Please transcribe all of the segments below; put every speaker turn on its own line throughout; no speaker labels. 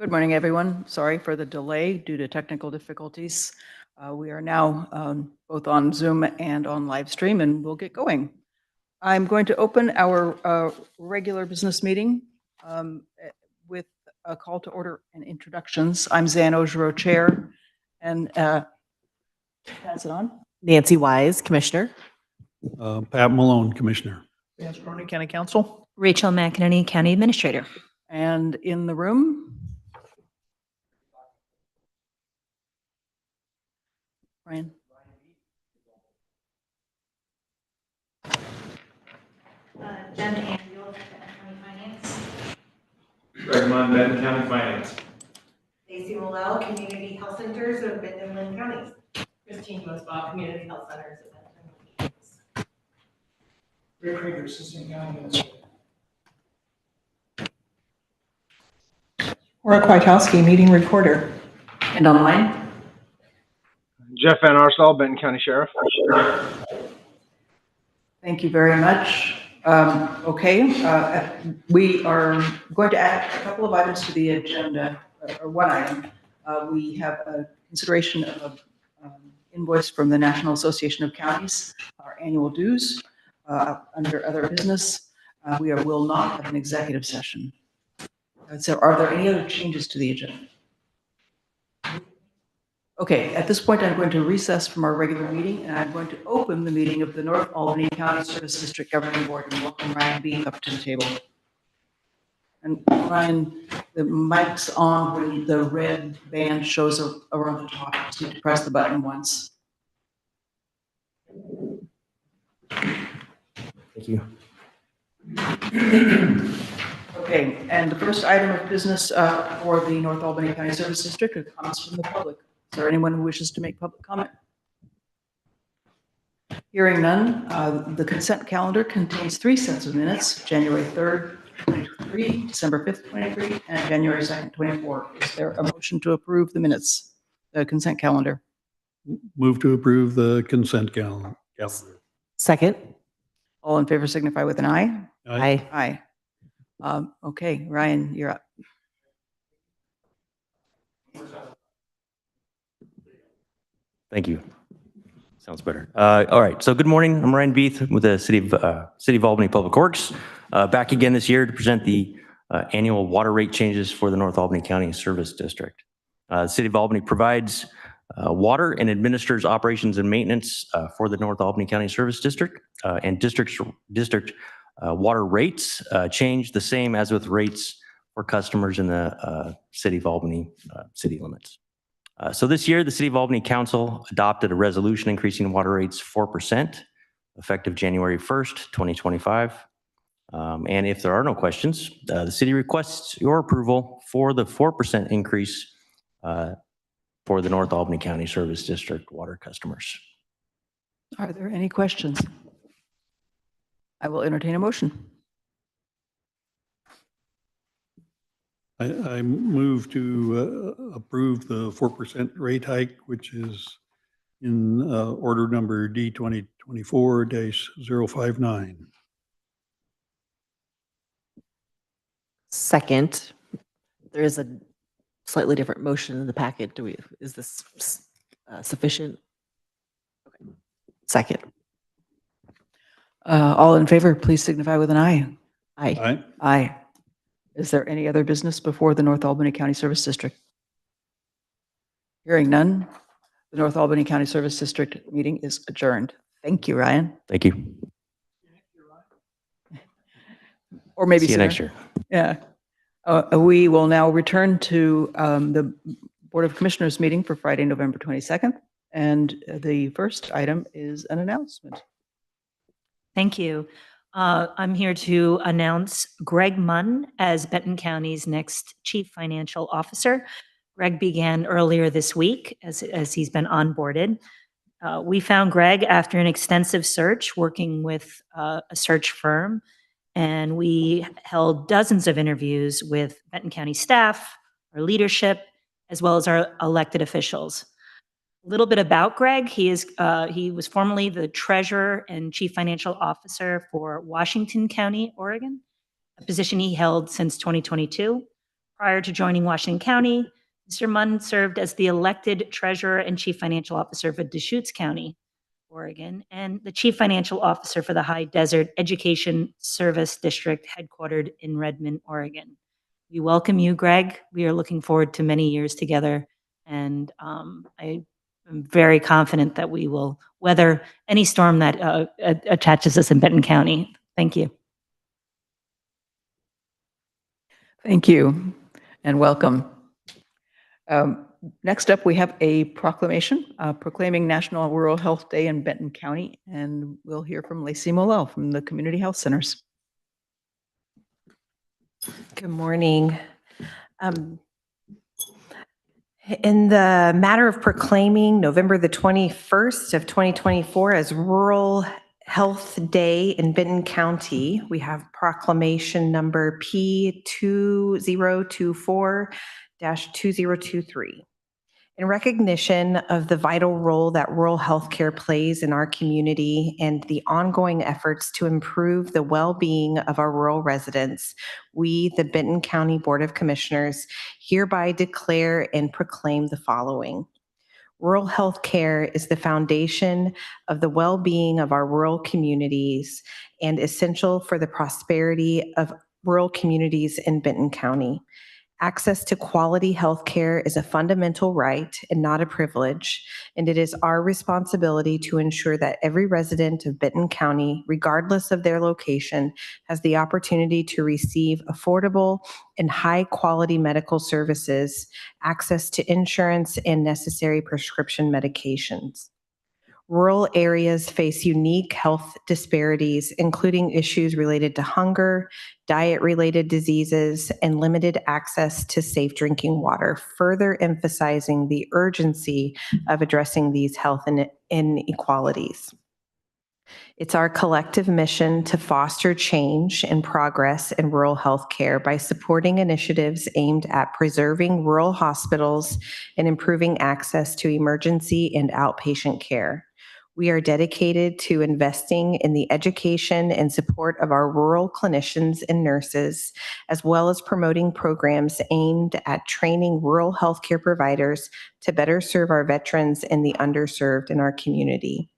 Good morning, everyone. Sorry for the delay due to technical difficulties. We are now both on Zoom and on live stream, and we'll get going. I'm going to open our regular business meeting with a call to order and introductions. I'm Zan Ojiro, Chair, and pass it on.
Nancy Wise, Commissioner.
Pat Malone, Commissioner.
Vance Cronin, County Council.
Rachel McEnany, County Administrator.
And in the room, Brian.
Jen Anfield, County Finance.
Greg Munn, Benton County Finance.
Stacy Willell, Community Health Centers of Benton and Lynn Counties. Christine Mosbaugh, Community Health Centers of Benton and Lynn Counties.
Rick Krieger, Assistant County Administrator. Laura Kwiatkowski, Meeting Recorder.
And online.
Jeff Van Arsdal, Benton County Sheriff.
Thank you very much. We are going to add a couple of items to the agenda, or one item. We have a consideration of an invoice from the National Association of Counties, our annual dues. Under other business, we will not have an executive session. So are there any other changes to the agenda? Okay, at this point, I'm going to recess from our regular meeting, and I'm going to open the meeting of the North Albany County Service District Governing Board and welcome Ryan Beath up to the table. And Ryan, the mic's on when the red band shows around the top. You just need to press the button once.
Thank you.
Okay, and the first item of business for the North Albany County Service District are comments from the public. Is there anyone who wishes to make public comment? Hearing none, the consent calendar contains 3 sets of minutes, January 3rd, 2023, December 5th, 2023, and January 2nd, 2024. Is there a motion to approve the minutes, the consent calendar?
Move to approve the consent calendar.
Second.
All in favor signify with an aye.
Aye.
Aye. Okay, Ryan, you're up.
Thank you. Sounds better. All right. So good morning. I'm Ryan Beath with the City of Albany Public Works. Back again this year to present the annual water rate changes for the North Albany County Service District. The City of Albany provides water and administers operations and maintenance for the North Albany County Service District. And district water rates change the same as with rates for customers in the City of Albany city limits. So this year, the City of Albany Council adopted a resolution increasing water rates 4%, effective January 1st, 2025. And if there are no questions, the city requests your approval for the 4% increase for the North Albany County Service District water customers.
Are there any questions? I will entertain a motion.
I move to approve the 4% rate hike, which is in order number D 2024-059.
Second. There is a slightly different motion in the packet. Is this sufficient? Okay. Second.
All in favor, please signify with an aye.
Aye.
Aye.
Aye. Is there any other business before the North Albany County Service District? Hearing none, the North Albany County Service District meeting is adjourned. Thank you, Ryan.
Thank you.
Or maybe
See you
sooner.
next year.
Yeah. We will now return to the Board of Commissioners meeting for Friday, November 22nd. And the first item is an announcement.
Thank you. I'm here to announce Greg Munn as Benton County's next Chief Financial Officer. Greg began earlier this week as he's been onboarded. We found Greg after an extensive search working with a search firm, and we held dozens of interviews with Benton County staff, our leadership, as well as our elected officials. A little bit about Greg. He was formerly the Treasurer and Chief Financial Officer for Washington County, Oregon, a position he held since 2022. Prior to joining Washington County, Mr. Munn served as the elected treasurer and chief financial officer for Deschutes County, Oregon, and the chief financial officer for the High Desert Education Service District headquartered in Redmond, Oregon. We welcome you, Greg. We are looking forward to many years together, and I am very confident that we will weather any storm that attaches us in Benton County. Thank you.
Thank you and welcome. Next up, we have a proclamation proclaiming National Rural Health Day in Benton County, and we'll hear from Lacey Molell from the Community Health Centers.
Good morning. In the matter of proclaiming November the 21st of 2024 as Rural Health Day in Benton County, we have proclamation number P2024-2023. In recognition of the vital role that rural healthcare plays in our community and the ongoing efforts to improve the well-being of our rural residents, we, the Benton County Board of Commissioners, hereby declare and proclaim the following. Rural healthcare is the foundation of the well-being of our rural communities and essential for the prosperity of rural communities in Benton County. Access to quality health care is a fundamental right and not a privilege, and it is our responsibility to ensure that every resident of Benton County, regardless of their location, has the opportunity to receive affordable and high-quality medical services, access to insurance, and necessary prescription medications. Rural areas face unique health disparities, including issues related to hunger, diet-related diseases, and limited access to safe drinking water, further emphasizing the urgency of addressing these health inequalities. It's our collective mission to foster change and progress in rural health care by supporting initiatives aimed at preserving rural hospitals and improving access to emergency and outpatient care. We are dedicated to investing in the education and support of our rural clinicians and nurses, as well as promoting programs aimed at training rural healthcare providers to better serve our veterans and the underserved in our community.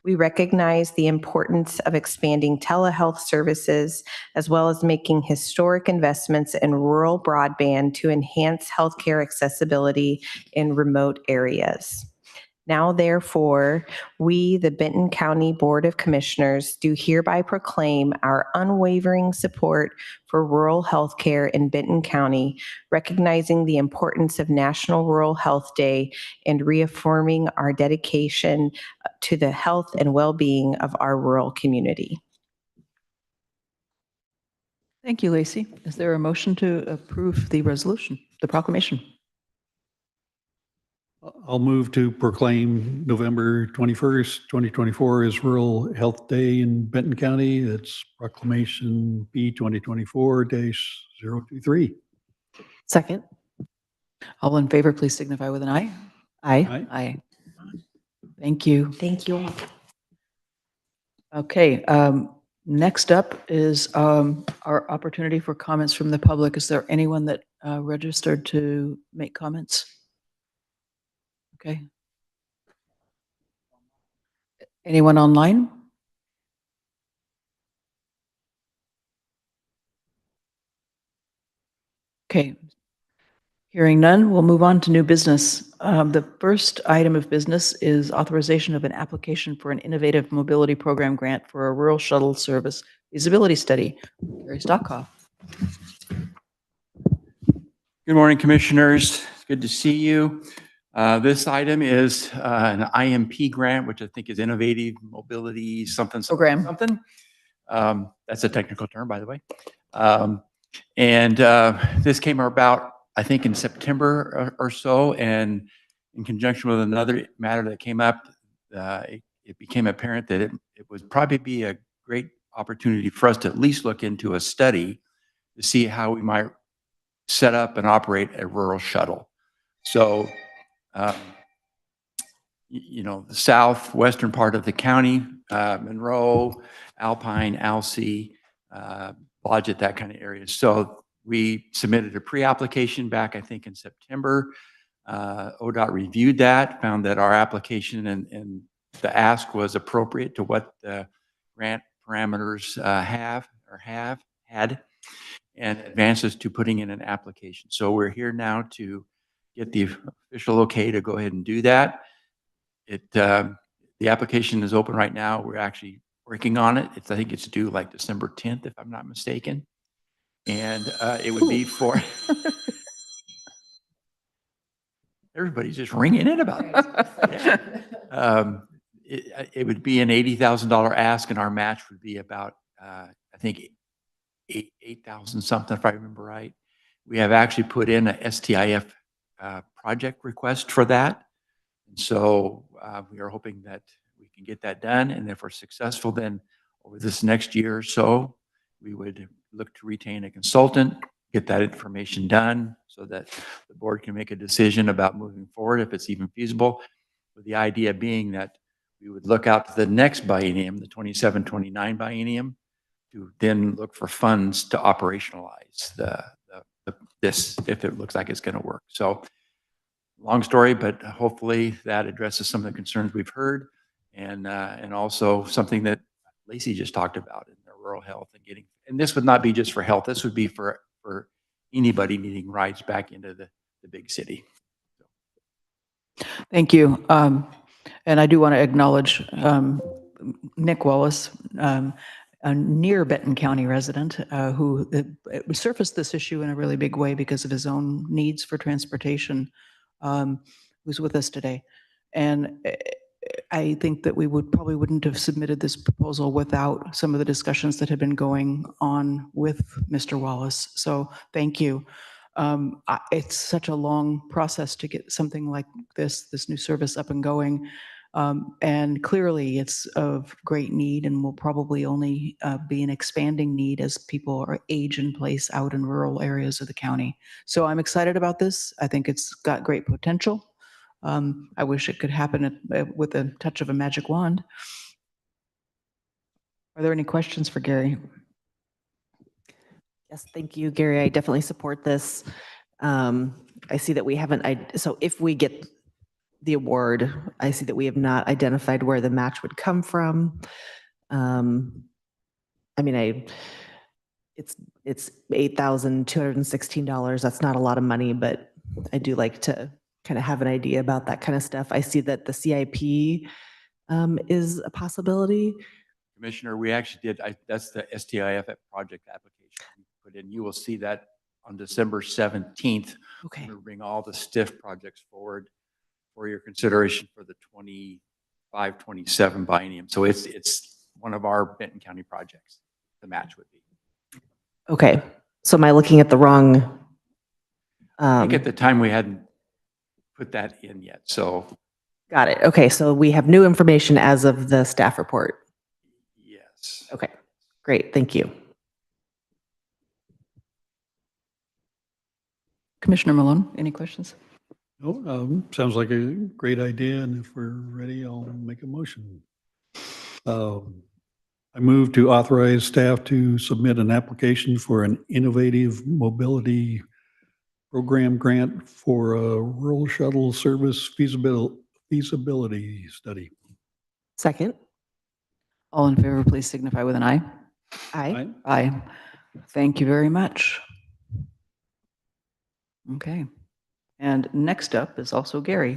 We recognize the importance of expanding telehealth services, as well as making historic investments in rural broadband to enhance healthcare accessibility in remote areas. Now, therefore, we, the Benton County Board of Commissioners, do hereby proclaim our unwavering support for rural health care in Benton County, recognizing the importance of National Rural Health Day and reaffirming our dedication to the health and well-being of our rural community.
Thank you, Lacey. Is there a motion to approve the resolution, the proclamation?
I'll move to proclaim November 21st, 2024 as Rural Health Day in Benton County. That's proclamation B 2024-023.
Second.
All in favor, please signify with an aye.
Aye.
Aye. Thank you.
Thank you all.
Okay, next up is our opportunity for comments from the public. Is there anyone that registered to make comments? Okay. Anyone online? Okay. Hearing none, we'll move on to new business. The first item of business is authorization of an application for an innovative mobility program grant for a rural shuttle service feasibility study. Gary Stockhoff.
Good morning, Commissioners. It's good to see you. This item is an IMP grant, which I think is Innovative Mobility something.
Program.
Something. That's a technical term, by the way. This came about, I think, in September or so, and in conjunction with another matter that came up, it became apparent that it would probably be a great opportunity for us to at least look into a study to see how we might set up and operate a rural shuttle. So, you know, the southwestern part of the county, Monroe, Alpine, Alsea, Blodgett, that kind of area. So We submitted a pre-application back, I think, in September. ODOT reviewed that, found that our application and the ask was appropriate to what the grant parameters had, and advances to putting in an application. So we're here now to get the official okay to go ahead and do that. The application is open right now. We're actually working on it. I think it's due like December 10th, if I'm not mistaken. And it would be for, everybody's just ringing in about it. Yeah. It would be an $80,000 ask, and our match would be about, I think, 8,000 something, if I remember right. We have actually put in a STIF project request for that. And so we are hoping that we can get that done. And if we're successful, then over this next year or so, we would look to retain a consultant, get that information done so that the board can make a decision about moving forward if it's even feasible. With the idea being that we would look out to the next biennium, the 27-29 biennium, to then look for funds to operationalize this if it looks like it's going to work. So long story, but hopefully that addresses some of the concerns we've heard, and also something that Lacey just talked about in the rural health and getting. And this would not be just for health. This would be for anybody needing rides back into the big city.
Thank you. And I do want to acknowledge Nick Wallace, a near Benton County resident who surfaced this issue in a really big way because of his own needs for transportation, who's with us today. And I think that we probably wouldn't have submitted this proposal without some of the discussions that have been going on with Mr. Wallace. So thank you. It's such a long process to get something like this new service up and going. And clearly it's of great need and will probably only be an expanding need as people age in place out in rural areas of the county. So I'm excited about this. I think it's got great potential. I wish it could happen with a touch of a magic wand. Are there any questions for Gary?
Yes, thank you, Gary. I definitely support this. I see that we haven't, so if we get the award, I see that we have not identified where the match would come from. I mean, it's $8,216. That's not a lot of money, but I do like to kind of have an idea about that kind of stuff. I see that the CIP is a possibility.
Commissioner, we actually did, that's the STIF project application we put in. You will see that on December 17th.
Okay.
We'll bring all the STIF projects forward for your consideration for the 25-27 biennium. So it's one of our Benton County projects, the match would be.
Okay. So am I looking at the wrong?
I think at the time we hadn't put that in yet, so.
Got it. Okay, so we have new information as of the staff report.
Yes.
Okay, great, thank you.
Commissioner Malone, any questions?
No, sounds like a great idea, and if we're ready, I'll make a motion. I move to authorize staff to submit an application for an innovative mobility program grant for a rural shuttle service feasibility study.
Second.
All in favor, please signify with an aye.
Aye.
Aye. Thank you very much. Okay. And next up is also Gary.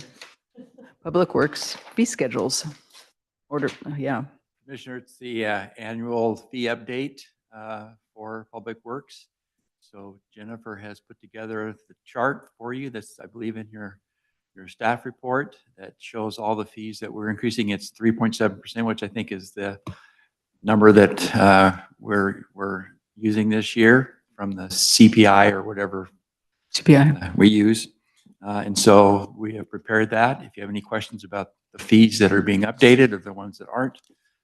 Public Works fee schedules. Yeah.
Commissioner, it's the annual fee update for Public Works. So Jennifer has put together the chart for you that's, I believe, in your staff report that shows all the fees that we're increasing. It's 3.7%, which I think is the number that we're using this year from the CPI or whatever
CPI
we use. And so we have prepared that. If you have any questions about the fees that are being updated or the ones that aren't,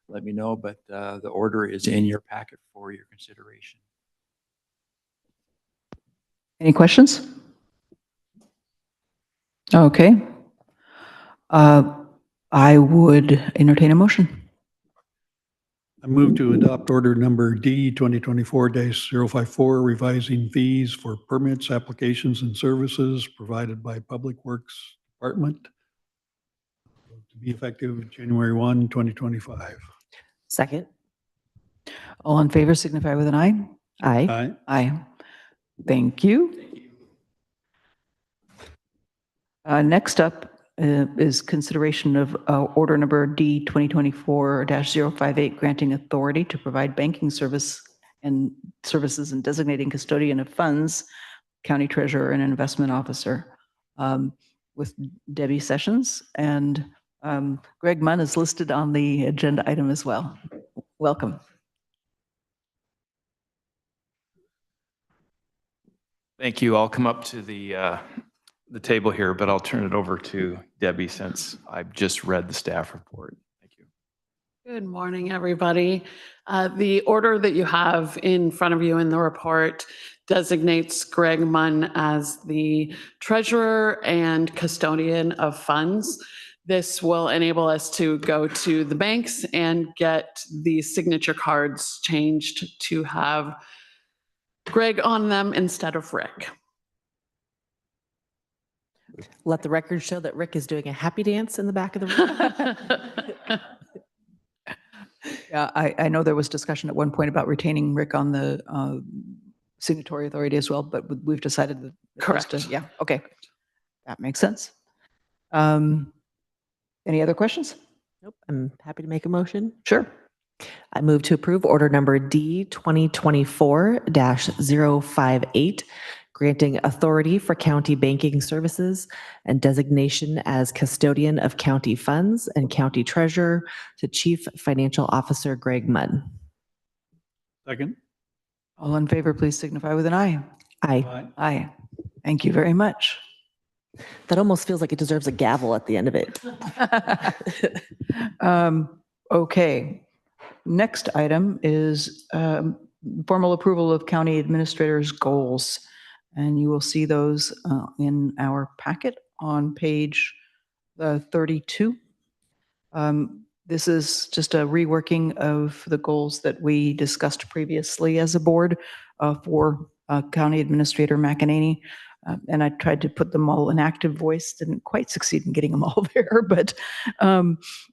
let me know. But the order is in your packet for your consideration.
Any questions? Okay. I would entertain a motion.
I move to adopt order number D 2024-054, revising fees for permits, applications, and services provided by Public Works Department to be effective January 1, 2025.
Second.
All in favor signify with an aye.
Aye.
Aye.
Aye. Thank you. Next up is consideration of order number D 2024-058, granting authority to provide banking services and designating custodian of funds, county treasurer, and investment officer, with Debbie Sessions. And Greg Munn is listed on the agenda item as well. Welcome.
Thank you. I'll come up to the table here, but I'll turn it over to Debbie since I've just read the staff report. Thank you.
Good morning, everybody. The order that you have in front of you in the report designates Greg Munn as the treasurer and custodian of funds. This will enable us to go to the banks and get the signature cards changed to have Greg on them instead of Rick.
Let the record show that Rick is doing a happy dance in the back of the room.
Yeah, I know there was discussion at one point about retaining Rick on the signatory authority as well, but we've decided that.
Correct.
Yeah, okay. That makes sense. Any other questions?
Nope. I'm happy to make a motion.
Sure.
I move to approve order number D 2024-058, granting authority for county banking services and designation as custodian of county funds and county treasurer to Chief Financial Officer Greg Munn.
Second.
All in favor, please signify with an aye.
Aye.
Aye.
Aye. Thank you very much.
That almost feels like it deserves a gavel at the end of it.
Okay. Next item is formal approval of county administrator's goals. And you will see those in our packet on page 32. This is just a reworking of the goals that we discussed previously as a board for County Administrator McEnany. And I tried to put them all in active voice, didn't quite succeed in getting them all there, but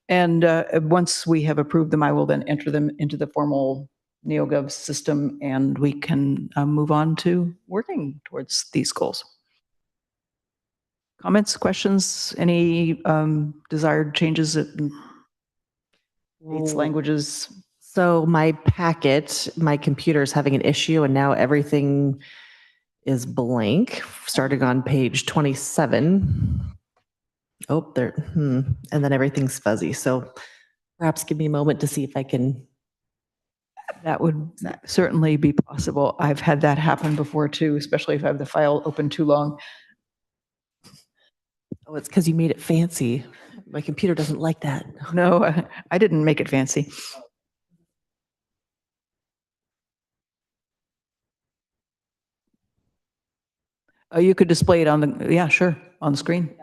once we have approved them, I will then enter them into the formal NeoGov system, and we can move on to working towards these goals. Comments, questions, any desired changes in dates, languages?
So my packet, my computer is having an issue and now everything is blank, starting on page 27. Oh, there, and then everything's fuzzy. So perhaps give me a moment to see if I can.
That would certainly be possible. I've had that happen before too, especially if I have the file open too long.
Oh, it's because you made it fancy. My computer doesn't like that.
No, I didn't make it fancy. You could display it on the, yeah, sure, on the screen.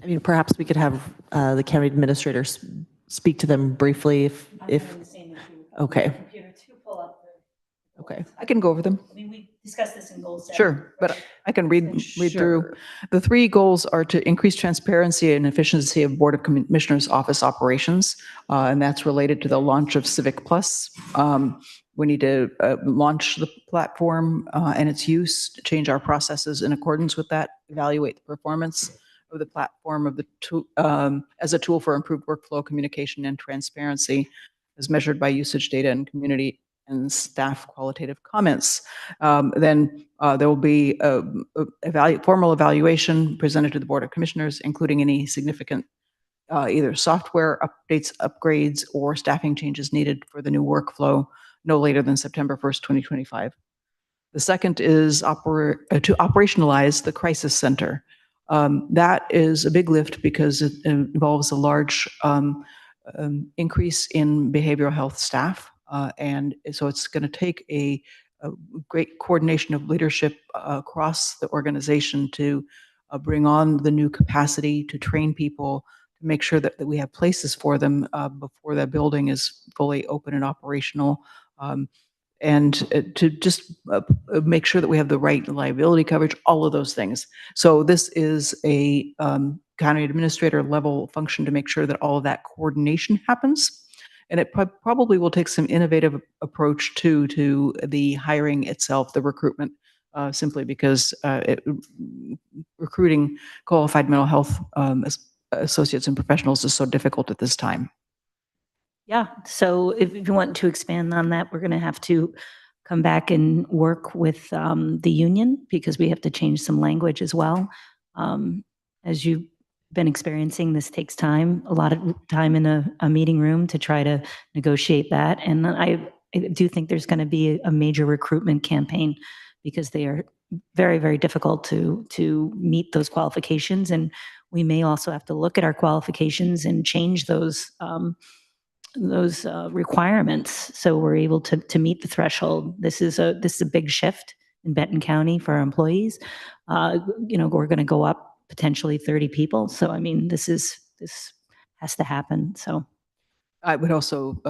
I mean, perhaps we could have the county administrator speak to them briefly if, okay. Okay.
I can go over them.
I mean, we discussed this in goals.
Sure, but I can read through.
Sure.
The three goals are to increase transparency and efficiency of Board of Commissioners office operations, and that's related to the launch of Civic Plus. We need to launch the platform and its use, change our processes in accordance with that, evaluate the performance of the platform of the as a tool for improved workflow, communication, and transparency, as measured by usage data and community and staff qualitative comments. Then there will be a formal evaluation presented to the Board of Commissioners, including any significant either software updates, upgrades, or staffing changes needed for the new workflow no later than September 1st, 2025. The second is to operationalize the crisis center. That is a big lift because it involves a large increase in behavioral health staff. And so it's going to take a great coordination of leadership across the organization to bring on the new capacity, to train people, to make sure that we have places for them before that building is fully open and operational. And to just make sure that we have the right liability coverage, all of those things. So this is a county administrator level function to make sure that all of that coordination happens. And it probably will take some innovative approach to the hiring itself, the recruitment, simply because recruiting qualified mental health associates and professionals is so difficult at this time.
Yeah, so if you want to expand on that, we're going to have to come back and work with the union because we have to change some language as well. As you've been experiencing, this takes time, a lot of time in a meeting room to try to negotiate that. And I do think there's going to be a major recruitment campaign because they are very, very difficult to meet those qualifications. And we may also have to look at our qualifications and change those requirements so we're able to meet the threshold. This is a big shift in Benton County for our employees. We're going to go up potentially 30 people. So I mean, this has to happen. So
I would also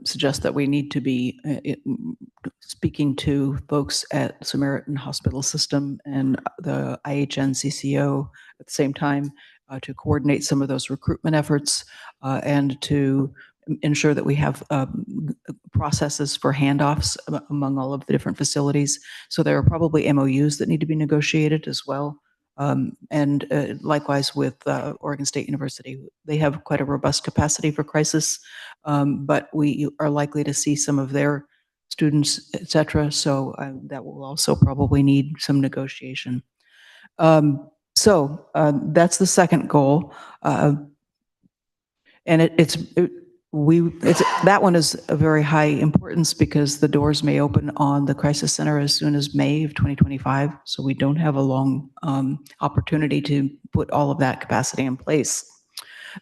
suggest that we need to be speaking to folks at Samaritan Hospital System and the IHN CCO at the same time to coordinate some of those recruitment efforts and to ensure that we have processes for handoffs among all of the different facilities. So there are probably MOUs that need to be negotiated as well. And likewise with Oregon State University, they have quite a robust capacity for crisis, but we are likely to see some of their students, et cetera. So that will also probably need some negotiation. So that's the second goal. And that one is a very high importance because the doors may open on the crisis center as soon as May of 2025. So we don't have a long opportunity to put all of that capacity in place.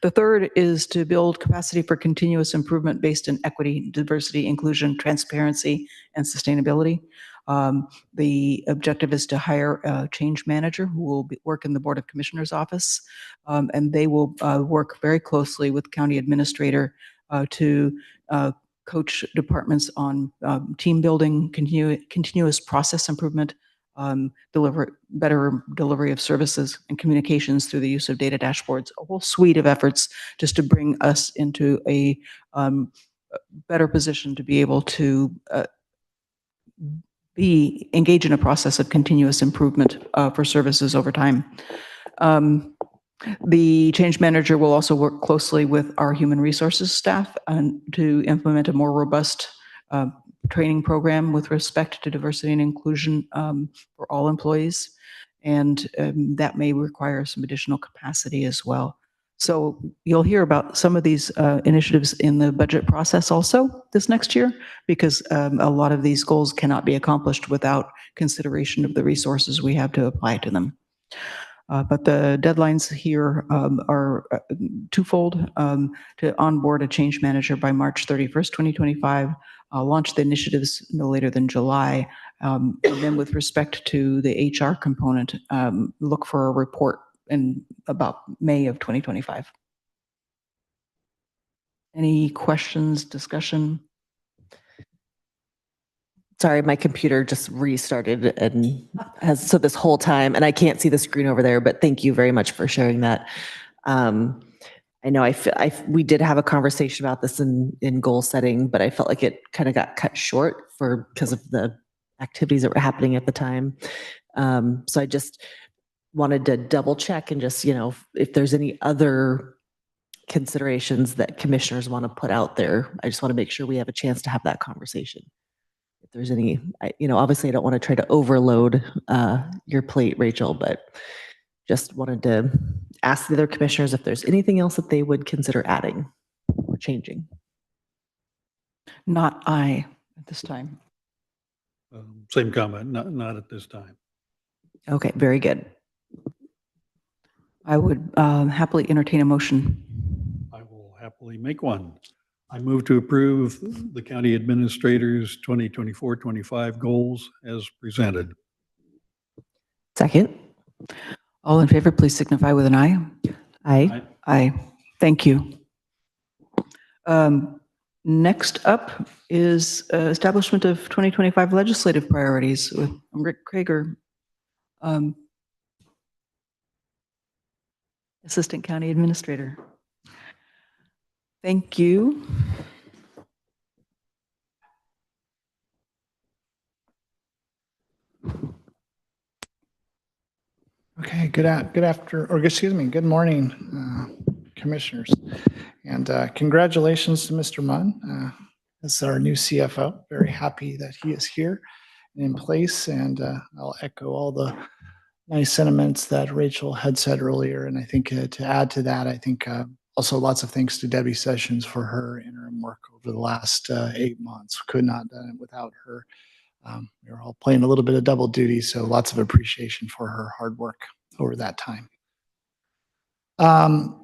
The third is to build capacity for continuous improvement based in equity, diversity, inclusion, transparency, and sustainability. The objective is to hire a change manager who will work in the Board of Commissioners office, and they will work very closely with county administrator to coach departments on team building, continuous process improvement, better delivery of services and communications through the use of data dashboards, a whole suite of efforts just to bring us into a better position to be able to engage in a process of continuous improvement for services over time. The change manager will also work closely with our human resources staff to implement a more robust training program with respect to diversity and inclusion for all employees. And that may require some additional capacity as well. So you'll hear about some of these initiatives in the budget process also this next year, because a lot of these goals cannot be accomplished without consideration of the resources we have to apply to them. But the deadlines here are twofold: to onboard a change manager by March 31st, 2025, launch the initiatives no later than July, and then with respect to the HR component, look for a report in about May of 2025. Any questions, discussion?
Sorry, my computer just restarted and so this whole time, and I can't see the screen over there, but thank you very much for sharing that. I know we did have a conversation about this in goal setting, but I felt like it kind of got cut short because of the activities that were happening at the time. So I just wanted to double check and just, if there's any other considerations that commissioners want to put out there, I just want to make sure we have a chance to have that conversation. If there's any, obviously I don't want to try to overload your plate, Rachel, but just wanted to ask the other commissioners if there's anything else that they would consider adding or changing.
Not I at this time.
Same comment, not at this time.
Okay, very good.
I would happily entertain a motion.
I will happily Will he make one? I move to approve the county administrator's 2024-25 goals as presented.
Second.
All in favor, please signify with an aye.
Aye.
Aye. Thank you. Next up is establishment of 2025 legislative priorities with Rick Krager, Assistant County Administrator. Thank you.
Okay, good morning, commissioners. And congratulations to Mr. Munn as our new CFO. Very happy that he is here and in place. And I'll echo all the nice sentiments that Rachel had said earlier. And I think to add to that, I think also lots of thanks to Debbie Sessions for her interim work over the last 8 months. Could not have done it without her. We were all playing a little bit of double duty, so lots of appreciation for her hard work over that time.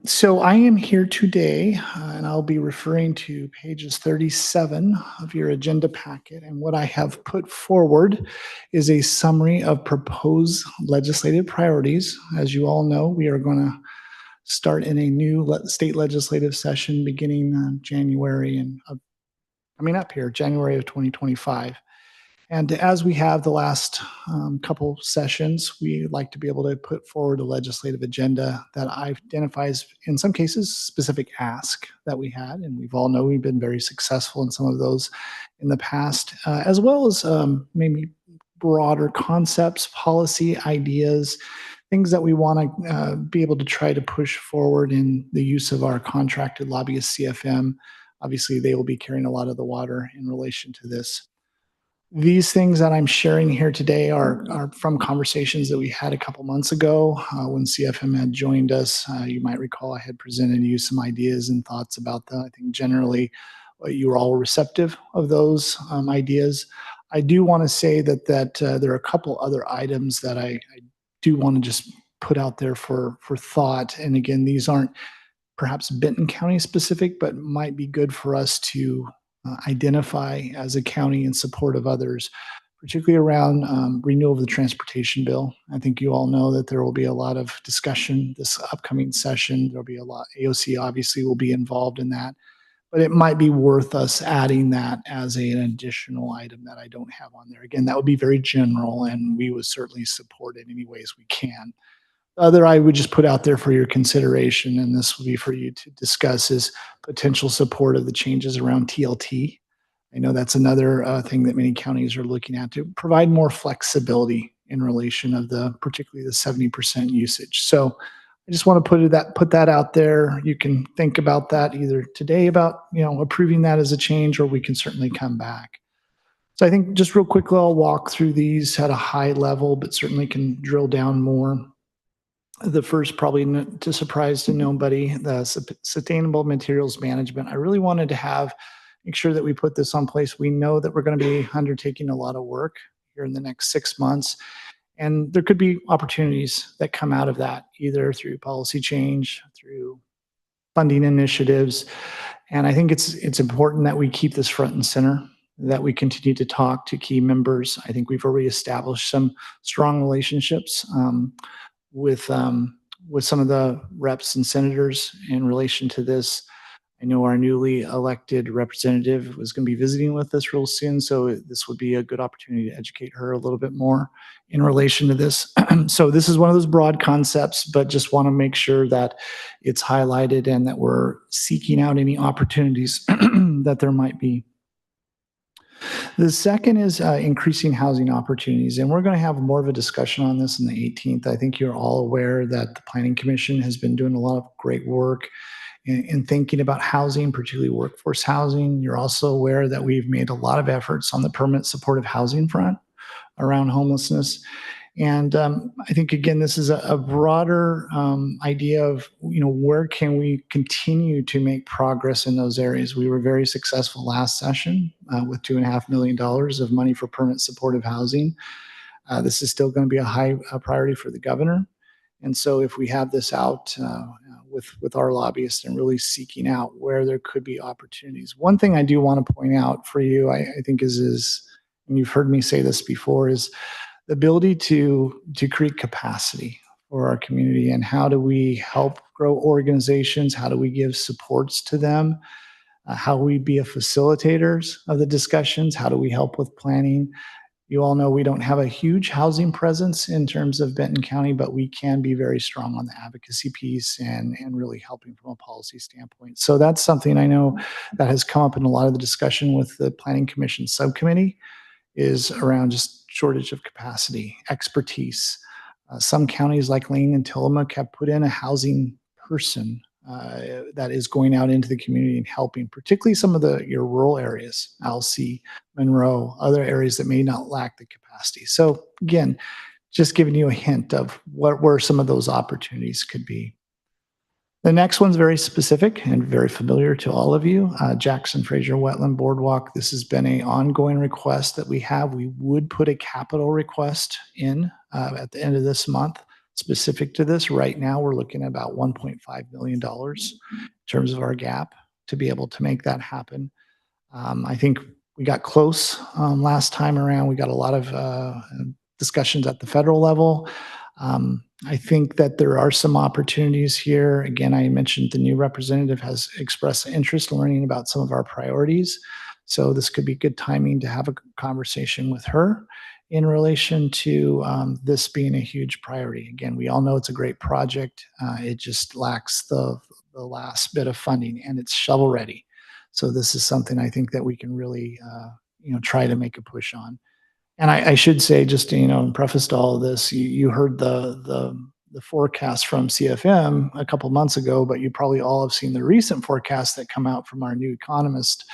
So I am here today, and I'll be referring to pages 37 of your agenda packet. And what I have put forward is a summary of proposed legislative priorities. As you all know, we are going to start in a new state legislative session beginning January and coming up here, January of 2025. And as we have the last couple sessions, we like to be able to put forward a legislative agenda that identifies, in some cases, specific ask that we had. And we've all know we've been very successful in some of those in the past, as well as maybe broader concepts, policy ideas, things that we want to be able to try to push forward in the use of our contracted lobbyist CFM. Obviously, they will be carrying a lot of the water in relation to this. These things that I'm sharing here today are from conversations that we had a couple months ago when CFM had joined us. You might recall I had presented you some ideas and thoughts about that. I think generally you were all receptive of those ideas. I do want to say that there are a couple other items that I do want to just put out there for thought. And again, these aren't perhaps Benton County specific, but might be good for us to identify as a county in support of others, particularly around renewal of the transportation bill. I think you all know that there will be a lot of discussion this upcoming session. There'll be a lot. AOC obviously will be involved in that, but it might be worth us adding that as an additional item that I don't have on there. Again, that would be very general, and we would certainly support it any ways we can. The other I would just put out there for your consideration, and this will be for you to discuss, is potential support of the changes around TLT. I know that's another thing that many counties are looking at to provide more flexibility in relation of particularly the 70% usage. So I just want to put that out there. You can think about that either today about approving that as a change, or we can certainly come back. So I think just real quickly, I'll walk through these at a high level, but certainly can drill down more. The first, probably to surprise to nobody, the sustainable materials management. I really wanted to make sure that we put this on place. We know that we're going to be undertaking a lot of work here in the next 6 months, and there could be opportunities that come out of that, either through policy change, through funding initiatives. And I think it's important that we keep this front and center, that we continue to talk to key members. I think we've already established some strong relationships with some of the reps and senators in relation to this. I know our newly elected representative was going to be visiting with us real soon, so this would be a good opportunity to educate her a little bit more in relation to this. So this is one of those broad concepts, but just want to make sure that it's highlighted and that we're seeking out any opportunities that there might be. The second is increasing housing opportunities, and we're going to have more of a discussion on this on the 18th. I think you're all aware that the Planning Commission has been doing a lot of great work in thinking about housing, particularly workforce housing. You're also aware that we've made a lot of efforts on the permanent supportive housing front around homelessness. And I think, again, this is a broader idea of, where can we continue to make progress in those areas. We were very successful last session with $2.5 million of money for permanent supportive housing. This is still going to be a high priority for the governor. And so if we have this out with our lobbyists and really seeking out where there could be opportunities. One thing I do want to point out for you, I think is, and you've heard me say this before, is the ability to create capacity for our community, and how do we help grow organizations? How do we give supports to them? How we be a facilitators of the discussions? How do we help with planning? You all know we don't have a huge housing presence in terms of Benton County, but we can be very strong on the advocacy piece and really helping from a policy standpoint. So that's something I know that has come up in a lot of the discussion with the Planning Commission subcommittee, is around just shortage of capacity, expertise. Some counties like Lane and Tillamook have put in a housing person that is going out into the community and helping, particularly some of your rural areas, Alsea, Monroe, other areas that may not lack the capacity. So again, just giving you a hint of where some of those opportunities could be. The next one's very specific and very familiar to all of you. Jackson Fraser Wetland Boardwalk. This has been an ongoing request that we have. We would put a capital request in at the end of this month specific to this. Right now, we're looking at about $1.5 million in terms of our gap to be able to make that happen. I think we got close last time around. We got a lot of discussions at the federal level. I think that there are some opportunities here. Again, I mentioned the new representative has expressed interest in learning about some of our priorities. So this could be good timing to have a conversation with her in relation to this being a huge priority. Again, we all know it's a great project. It just lacks the last bit of funding, and it's shovel ready. So this is something I think that we can really try to make a push on. And I should say, just in preface to all of this, you heard the forecast from CFM a couple months ago, but you probably all have seen the recent forecast that come out from our new economist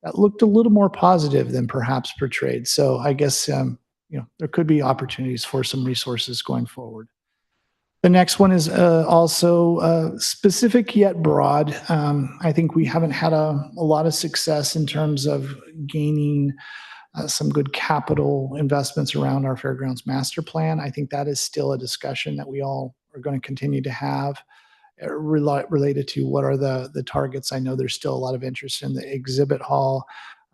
that looked a little more positive than perhaps portrayed. So I guess there could be opportunities for some resources going forward. The next one is also specific yet broad. I think we haven't had a lot of success in terms of gaining some good capital investments around our Fairgrounds Master Plan. I think that is still a discussion that we all are going to continue to have related to what are the targets. I know there's still a lot of interest in the exhibit hall.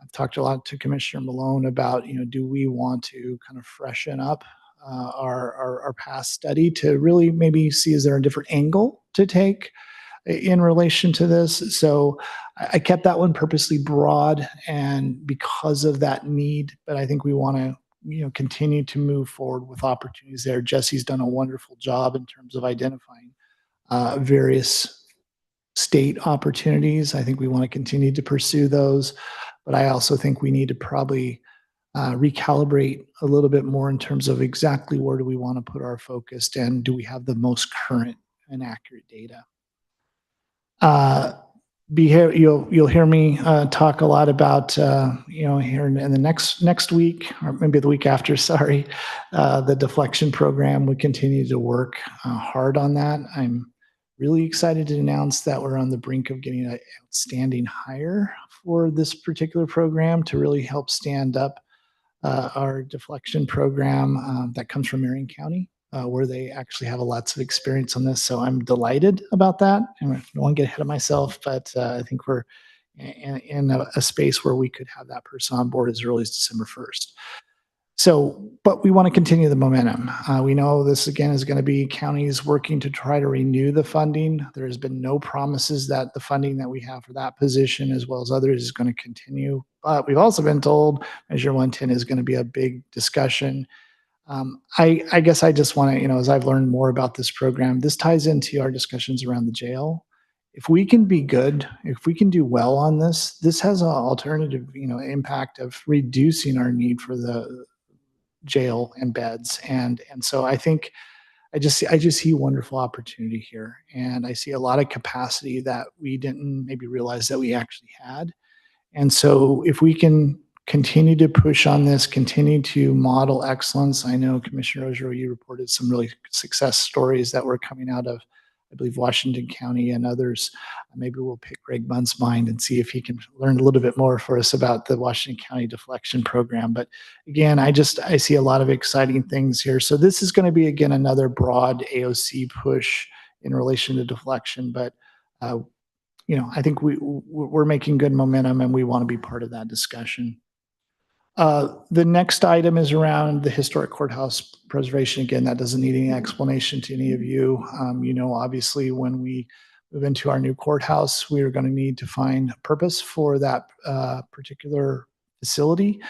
I've talked a lot to Commissioner Malone about, do we want to kind of freshen up our past study to really maybe see, is there a different angle to take in relation to this? So I kept that one purposely broad, and because of that need, but I think we want to continue to move forward with opportunities there. Jesse's done a wonderful job in terms of identifying various state opportunities. I think we want to continue to pursue those, but I also think we need to probably recalibrate a little bit more in terms of exactly where do we want to put our focus, and do we have the most current and accurate data. You'll hear me talk a lot about here in the next week, or maybe the week after, sorry, the deflection program. We continue to work hard on that. I'm really excited to announce that we're on the brink of getting an outstanding hire for this particular program to really help stand up our deflection program that comes from Marion County, where they actually have lots of experience on this. So I'm delighted about that. And I don't want to get ahead of myself, but I think we're in a space where we could have that person on board as early as December 1st. So, but we want to continue the momentum. We know this, again, is going to be counties working to try to renew the funding. There has been no promises that the funding that we have for that position, as well as others, is going to continue. But we've also been told Measure 110 is going to be a big discussion. I guess I just want to, as I've learned more about this program, this ties into our discussions around the jail. If we can be good, if we can do well on this, this has an alternative, impact of reducing our need for the jail and beds. And so I think I just see wonderful opportunity here. And I see a lot of capacity that we didn't maybe realize that we actually had. And so if we can continue to push on this, continue to model excellence. I know Commissioner Ogerow, you reported some really success stories that were coming out of, I believe, Washington County and others. Maybe we'll pick Greg Munn's mind and see if he can learn a little bit more for us about the Washington County deflection program. But again, I see a lot of exciting things here. So this is going to be, again, another broad AOC push in relation to deflection. But, I think we're making good momentum and we want to be part of that discussion. The next item is around the historic courthouse preservation. Again, that doesn't need any explanation to any of you. Obviously, when we move into our new courthouse, we are going to need to find a purpose for that particular facility.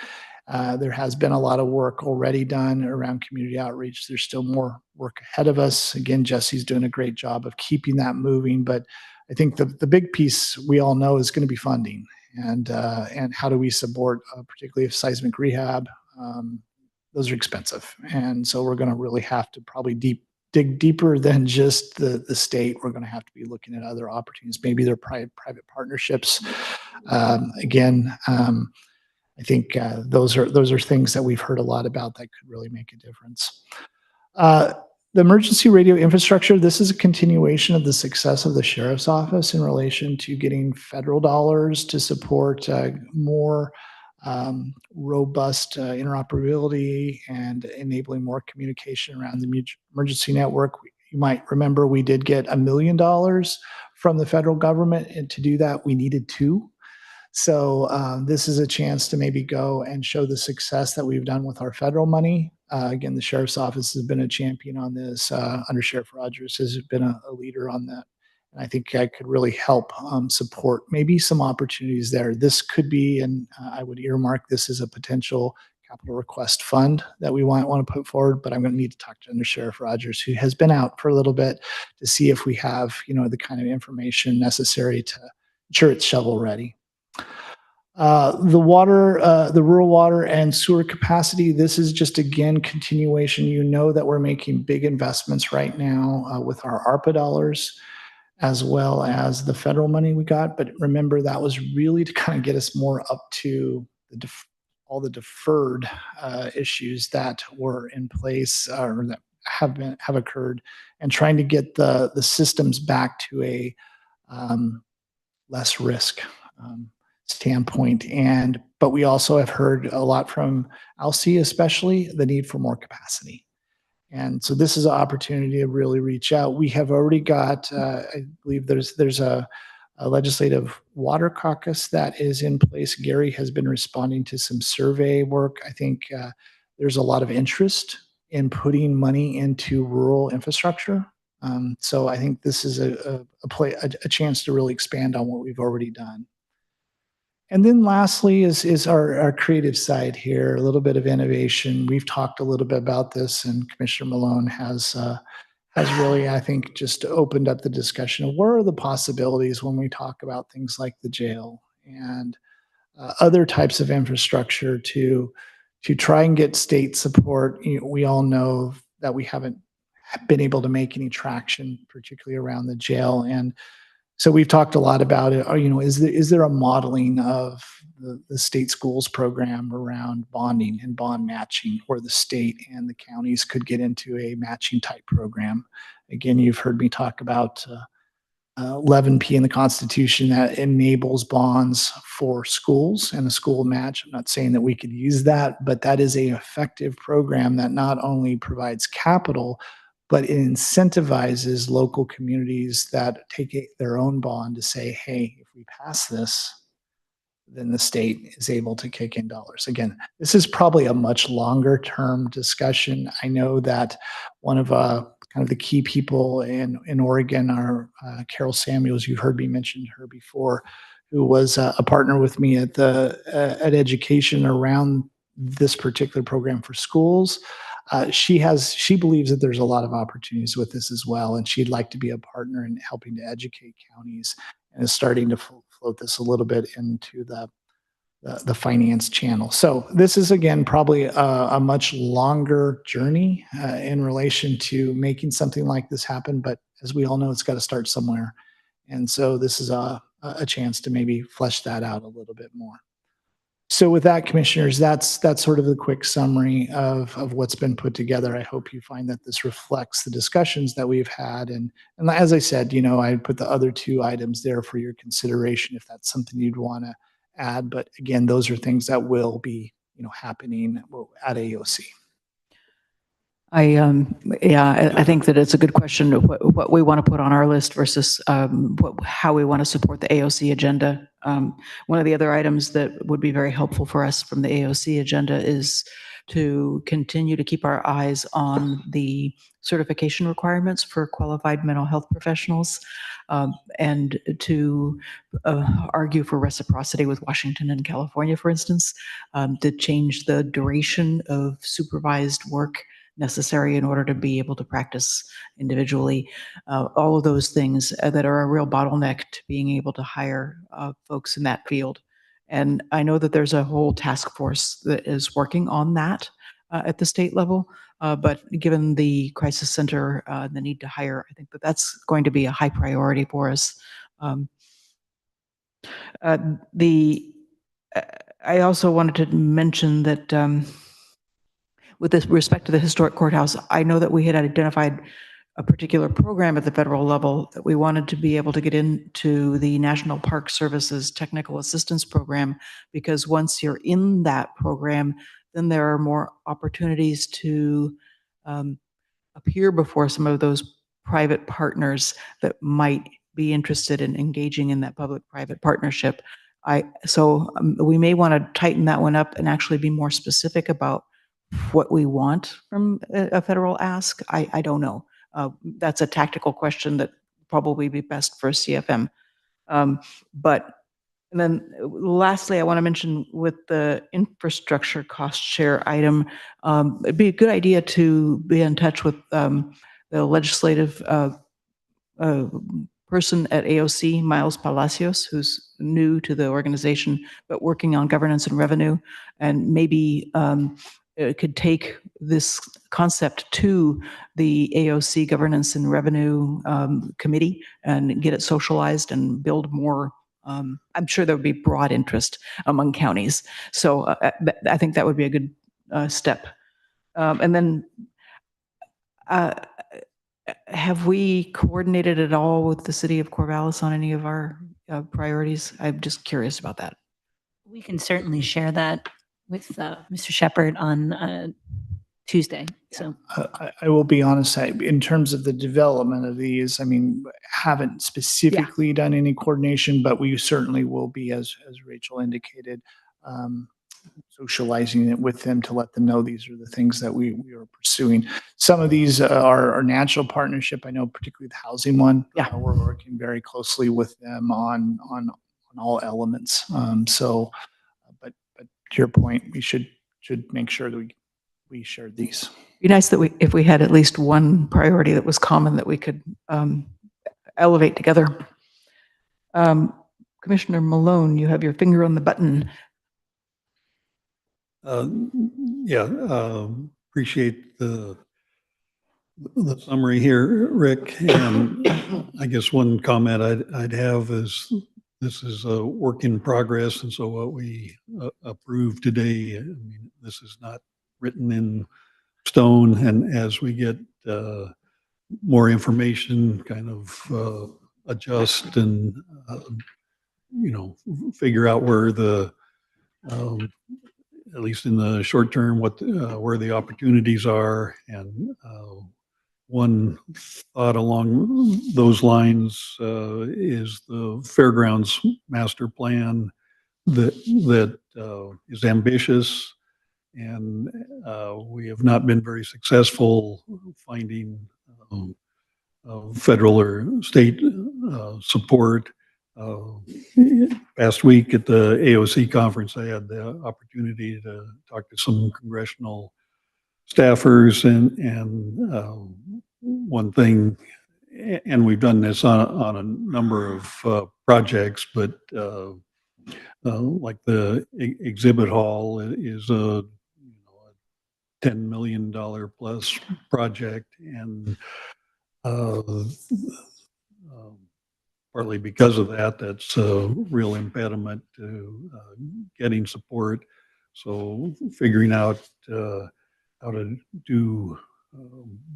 There has been a lot of work already done around community outreach. There's still more work ahead of us. Again, Jesse's doing a great job of keeping that moving, but I think the big piece we all know is going to be funding and how do we support, particularly if seismic rehab. Those are expensive, and so we're going to really have to probably dig deeper than just the state. We're going to have to be looking at other opportunities. Maybe they're private partnerships. I think those are things that we've heard a lot about that could really make a difference. The emergency radio infrastructure, this is a continuation of the success of the sheriff's office in relation to getting federal dollars to support more robust interoperability and enabling more communication around the emergency network. You might remember we did get $1 million from the federal government, and to do that, we needed $2 million. So this is a chance to maybe go and show the success that we've done with our federal money. Again, the sheriff's office has been a champion on this. Under Sheriff Rogers has been a leader on that. And I think I could really help support maybe some opportunities there. This could be, and I would earmark this as a potential capital request fund that we want to put forward, but I'm going to need to talk to Under Sheriff Rogers, who has been out for a little bit, to see if we have, the kind of information necessary to ensure it's shovel ready. The rural water and sewer capacity, this is just, again, continuation. That we're making big investments right now with our ARPA dollars, as well as the federal money we got. But remember, that was really to kind of get us more up to all the deferred issues that were in place or that have occurred, and trying to get the systems back to a less risk standpoint. But we also have heard a lot from ALSE, especially the need for more capacity. And so this is an opportunity to really reach out. We have already got, I believe there's a legislative water caucus that is in place. Gary has been responding to some survey work. I think there's a lot of interest in putting money into rural infrastructure. So I think this is a chance to really expand on what we've already done. And then lastly is our creative side here, a little bit of innovation. We've talked a little bit about this, and Commissioner Malone has really, I think, just opened up the discussion of what are the possibilities when we talk about things like the jail and other types of infrastructure to try and get state support. We all know that we haven't been able to make any traction, particularly around the jail. And so we've talked a lot about it. Is there a modeling of the state schools program around bonding and bond matching, where the state and the counties could get into a matching type program? Again, you've heard me talk about 11P in the Constitution that enables bonds for schools and a school match. I'm not saying that we could use that, but that is an effective program that not only provides capital, but it incentivizes local communities that take their own bond to say, hey, if we pass this, then the state is able to kick in dollars. Again, this is probably a much longer term discussion. I know that one of kind of the key people in Oregon are Carol Samuels. You've heard me mention her before, who was a partner with me at education around this particular program for schools. She believes that there's a lot of opportunities with this as well, and she'd like to be a partner in helping to educate counties, and is starting to float this a little bit into the finance channel. So this is, again, probably a much longer journey in relation to making something like this happen. But as we all know, it's got to start somewhere. And so this is a chance to maybe flesh that out a little bit more. So with that, commissioners, that's sort of the quick summary of what's been put together. I hope you find that this reflects the discussions that we've had. And as I said, I put the other 2 items there for your consideration if that's something you'd want to add. But again, those are things that will be happening at AOC.
I think that it's a good question of what we want to put on our list versus how we want to support the AOC agenda. One of the other items that would be very helpful for us from the AOC agenda is to continue to keep our eyes on the certification requirements for qualified mental health professionals, and to argue for reciprocity with Washington and California, for instance, to change the duration of supervised work necessary in order to be able to practice individually. All of those things that are a real bottleneck to being able to hire folks in that field. And I know that there's a whole task force that is working on that at the state level. But given the crisis center, the need to hire, I think that that's going to be a high priority for us. I also wanted to mention that with respect to the historic courthouse, I know that we had identified a particular program at the federal level that we wanted to be able to get into the National Park Service's Technical Assistance Program, because once you're in that program, then there are more opportunities to appear before some of those private partners that might be interested in engaging in that public-private partnership. So we may want to tighten that one up and actually be more specific about what we want from a federal ask. I don't know. That's a tactical question that probably be best for CFM. And then lastly, I want to mention with the infrastructure cost share item, it'd be a good idea to be in touch with the legislative person at AOC, Miles Palacios, who's new to the organization, but working on governance and revenue, and maybe it could take this concept to the AOC Governance and Revenue Committee and get it socialized and build more. I'm sure there would be broad interest among counties. So I think that would be a good step. And then have we coordinated at all with the city of Corvallis on any of our priorities? I'm just curious about that.
We can certainly share that with Mr. Shepherd on Tuesday. So
I will be honest, in terms of the development of these, I mean, haven't specifically done any coordination, but we certainly will be, as Rachel indicated, socializing it with them to let them know these are the things that we are pursuing. Some of these are natural partnership. I know particularly the housing one.
Yeah.
We're working very closely with them on all elements. But to your point, we should make sure that we share these.
Be nice that if we had at least one priority that was common that we could elevate together. Commissioner Malone, you have your finger on the button.
Appreciate the summary here, Rick. And I guess one comment I'd have is this is a work in progress. And so what we approve today, I mean, this is not written in stone. And as we get more information, kind of adjust and, figure out where at least in the short term, where the opportunities are. And one thought along those lines is the fairgrounds master plan that is ambitious, and we have not been very successful finding federal or state support. Past week at the AOC conference, I had the opportunity to talk to some congressional staffers, and one thing, and we've done this on a number of projects, but like the exhibit hall is a $10 million plus project, and partly because of that, that's a real impediment to getting support. So figuring out how to do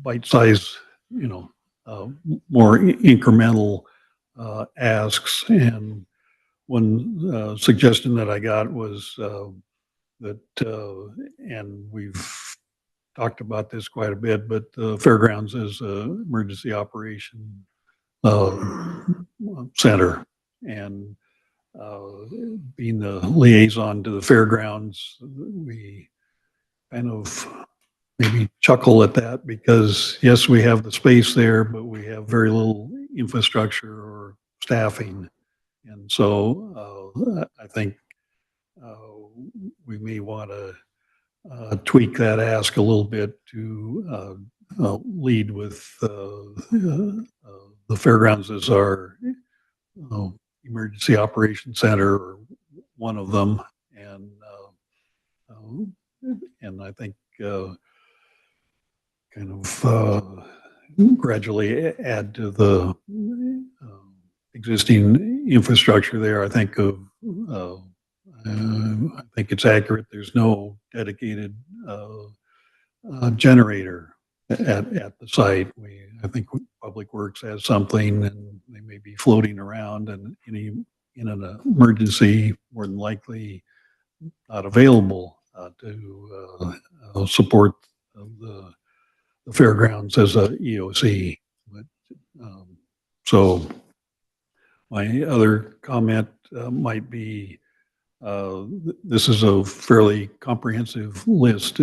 bite-sized, more incremental asks. And one suggestion that I got was that, and we've talked about this quite a bit, but the fairgrounds is an emergency operation center. And being the liaison to the fairgrounds, we kind of maybe chuckle at that because yes, we have the space there, but we have very little infrastructure or staffing. And so I think we may want to tweak that ask a little bit to lead with the fairgrounds as our emergency operations center, or one of them, and I think kind of gradually add to the existing infrastructure there. I think it's accurate. There's no dedicated generator at the site. I think Public Works has something, and they may be floating around, and in an emergency, more than likely not available to support the fairgrounds as a EOC. But, so my other comment might be, this is a fairly comprehensive list,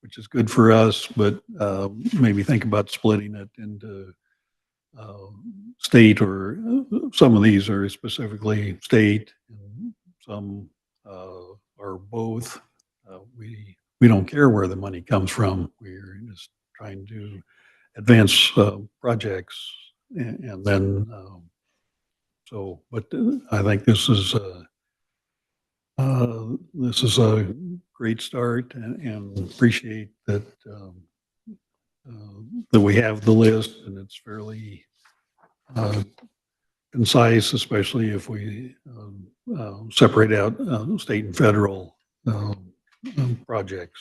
which is good for us, but maybe think about splitting it into state, or some of these are specifically state, and some are both. We don't care where the money comes from. We're just trying to advance projects, and then but I think this is a great start, and appreciate that that we have the list, and it's fairly concise, especially if we separate out state and federal projects.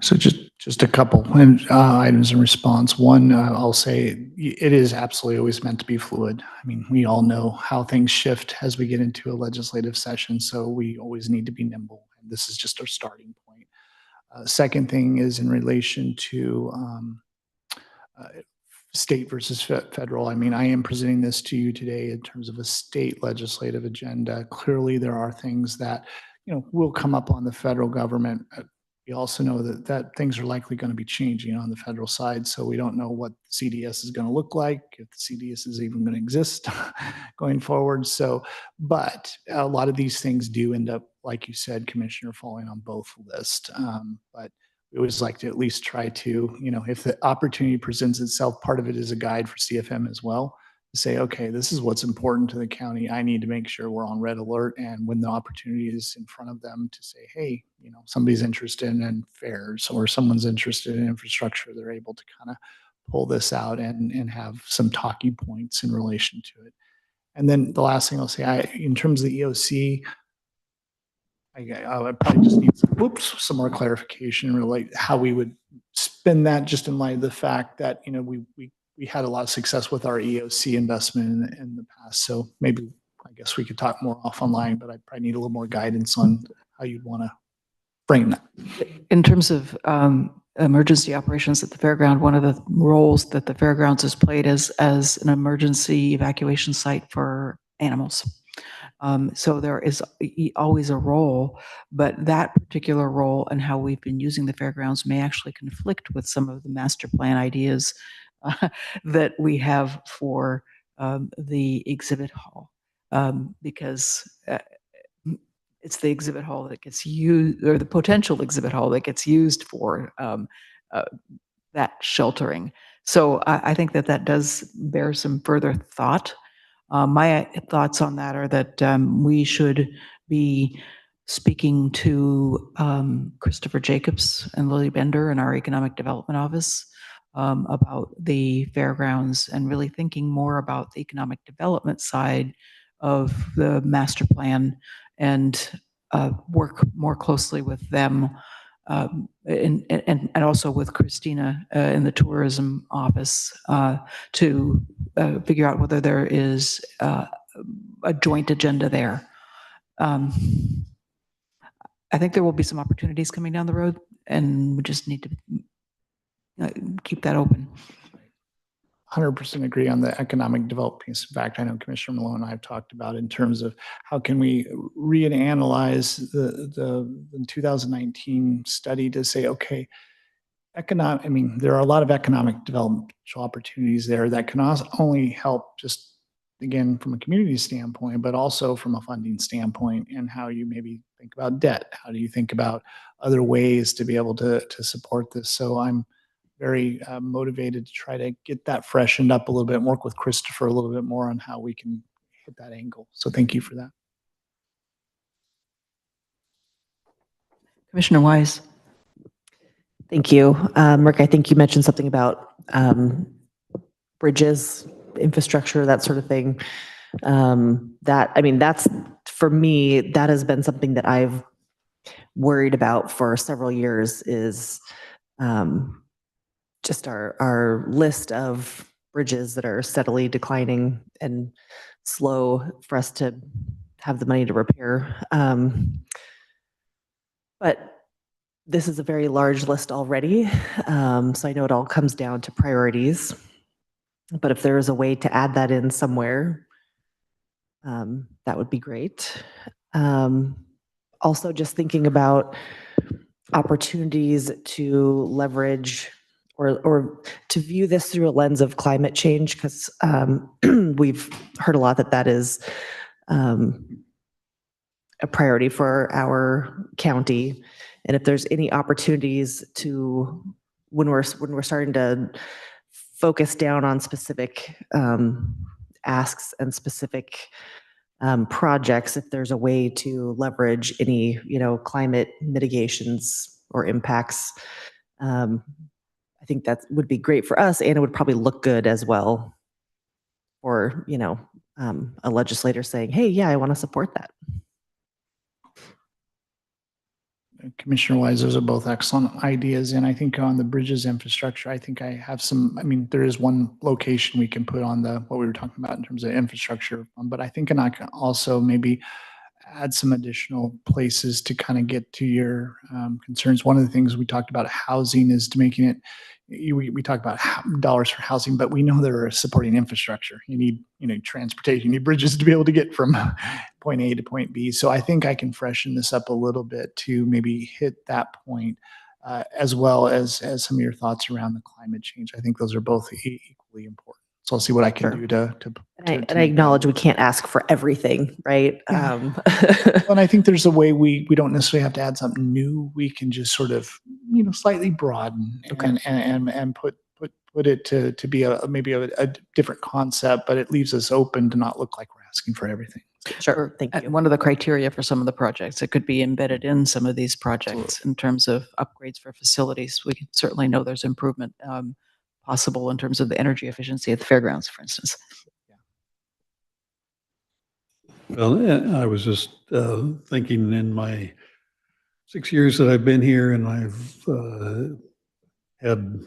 So just a couple items in response. One, I'll say it is absolutely always meant to be fluid. I mean, we all know how things shift as we get into a legislative session, so we always need to be nimble. And this is just our starting point. Second thing is in relation to state versus federal. I mean, I am presenting this to you today in terms of a state legislative agenda. Clearly, there are things that will come up on the federal government. We also know that things are likely going to be changing on the federal side, so we don't know what CDS is going to look like, if the CDS is even going to exist going forward. So, but a lot of these things do end up, like you said, Commissioner, falling on both lists. But we always like to at least try to, if the opportunity presents itself, part of it is a guide for CFM as well, to say, okay, this is what's important to the county. I need to make sure we're on red alert. And when the opportunity is in front of them to say, hey, somebody's interested in fairs, or someone's interested in infrastructure, they're able to kind of pull this out and have some talking points in relation to it. And then the last thing I'll say, in terms of the EOC, I probably just need some more clarification, relate how we would spend that, just in light of the fact that, we had a lot of success with our EOC investment in the past. So maybe, I guess we could talk more offline, but I probably need a little more guidance on how you'd want to frame that.
In terms of emergency operations at the fairground, one of the roles that the fairgrounds has played is as an emergency evacuation site for animals. So there is always a role, but that particular role and how we've been using the fairgrounds may actually conflict with some of the master plan ideas that we have for the exhibit hall, because it's the exhibit hall that gets used, or the potential exhibit hall that gets used for that sheltering. So I think that does bear some further thought. My thoughts on that are that we should be speaking to Christopher Jacobs and Lily Bender in our Economic Development Office about the fairgrounds, and really thinking more about the economic development side of the master plan, and work more closely with them, and also with Christina in the tourism office to figure out whether there is a joint agenda there. I think there will be some opportunities coming down the road, and we just need to keep that open.
100% agree on the economic development piece. In fact, I know Commissioner Malone and I have talked about in terms of how can we reanalyze the 2019 study to say, okay, I mean, there are a lot of economic development opportunities there that can not only help just, again, from a community standpoint, but also from a funding standpoint, and how you maybe think about debt. How do you think about other ways to be able to support this? So I'm very motivated to try to get that freshened up a little bit and work with Christopher a little bit more on how we can hit that angle. So thank you for that.
Commissioner Wise.
Thank you. Rick, I think you mentioned something about bridges, infrastructure, that sort of thing. That's, for me, that has been something that I've worried about for several years, is just our list of bridges that are steadily declining and slow for us to have the money to repair. But this is a very large list already, so I know it all comes down to priorities. But if there is a way to add that in somewhere, that would be great. Also, just thinking about opportunities to leverage or to view this through a lens of climate change, because we've heard a lot that is a priority for our county. And if there's any opportunities to, when we're starting to focus down on specific asks and specific projects, if there's a way to leverage any, climate mitigations or impacts, I think that would be great for us, and it would probably look good as well for, a legislator saying, hey, yeah, I want to support that.
Commissioner Wise, those are both excellent ideas. And I think on the bridges infrastructure, I think I have there is one location we can put on what we were talking about in terms of infrastructure, but I think I can also maybe add some additional places to kind of get to your concerns. One of the things we talked about housing is to making it, we talk about dollars for housing, but we know there are supporting infrastructure. You need, transportation, you need bridges to be able to get from point A to point B. So I think I can freshen this up a little bit to maybe hit that point, as well as some of your thoughts around the climate change. I think those are both equally important. So I'll see what I can do to
And I acknowledge we can't ask for everything, right?
And I think there's a way we don't necessarily have to add something new. We can just sort of, slightly broaden and put it to be maybe a different concept, but it leaves us open to not look like we're asking for everything.
Sure, thank you.
One of the criteria for some of the projects, it could be embedded in some of these projects in terms of upgrades for facilities. We can certainly know there's improvement possible in terms of the energy efficiency at the fairgrounds, for instance.
Well, I was just thinking in my 6 years that I've been here, and I've had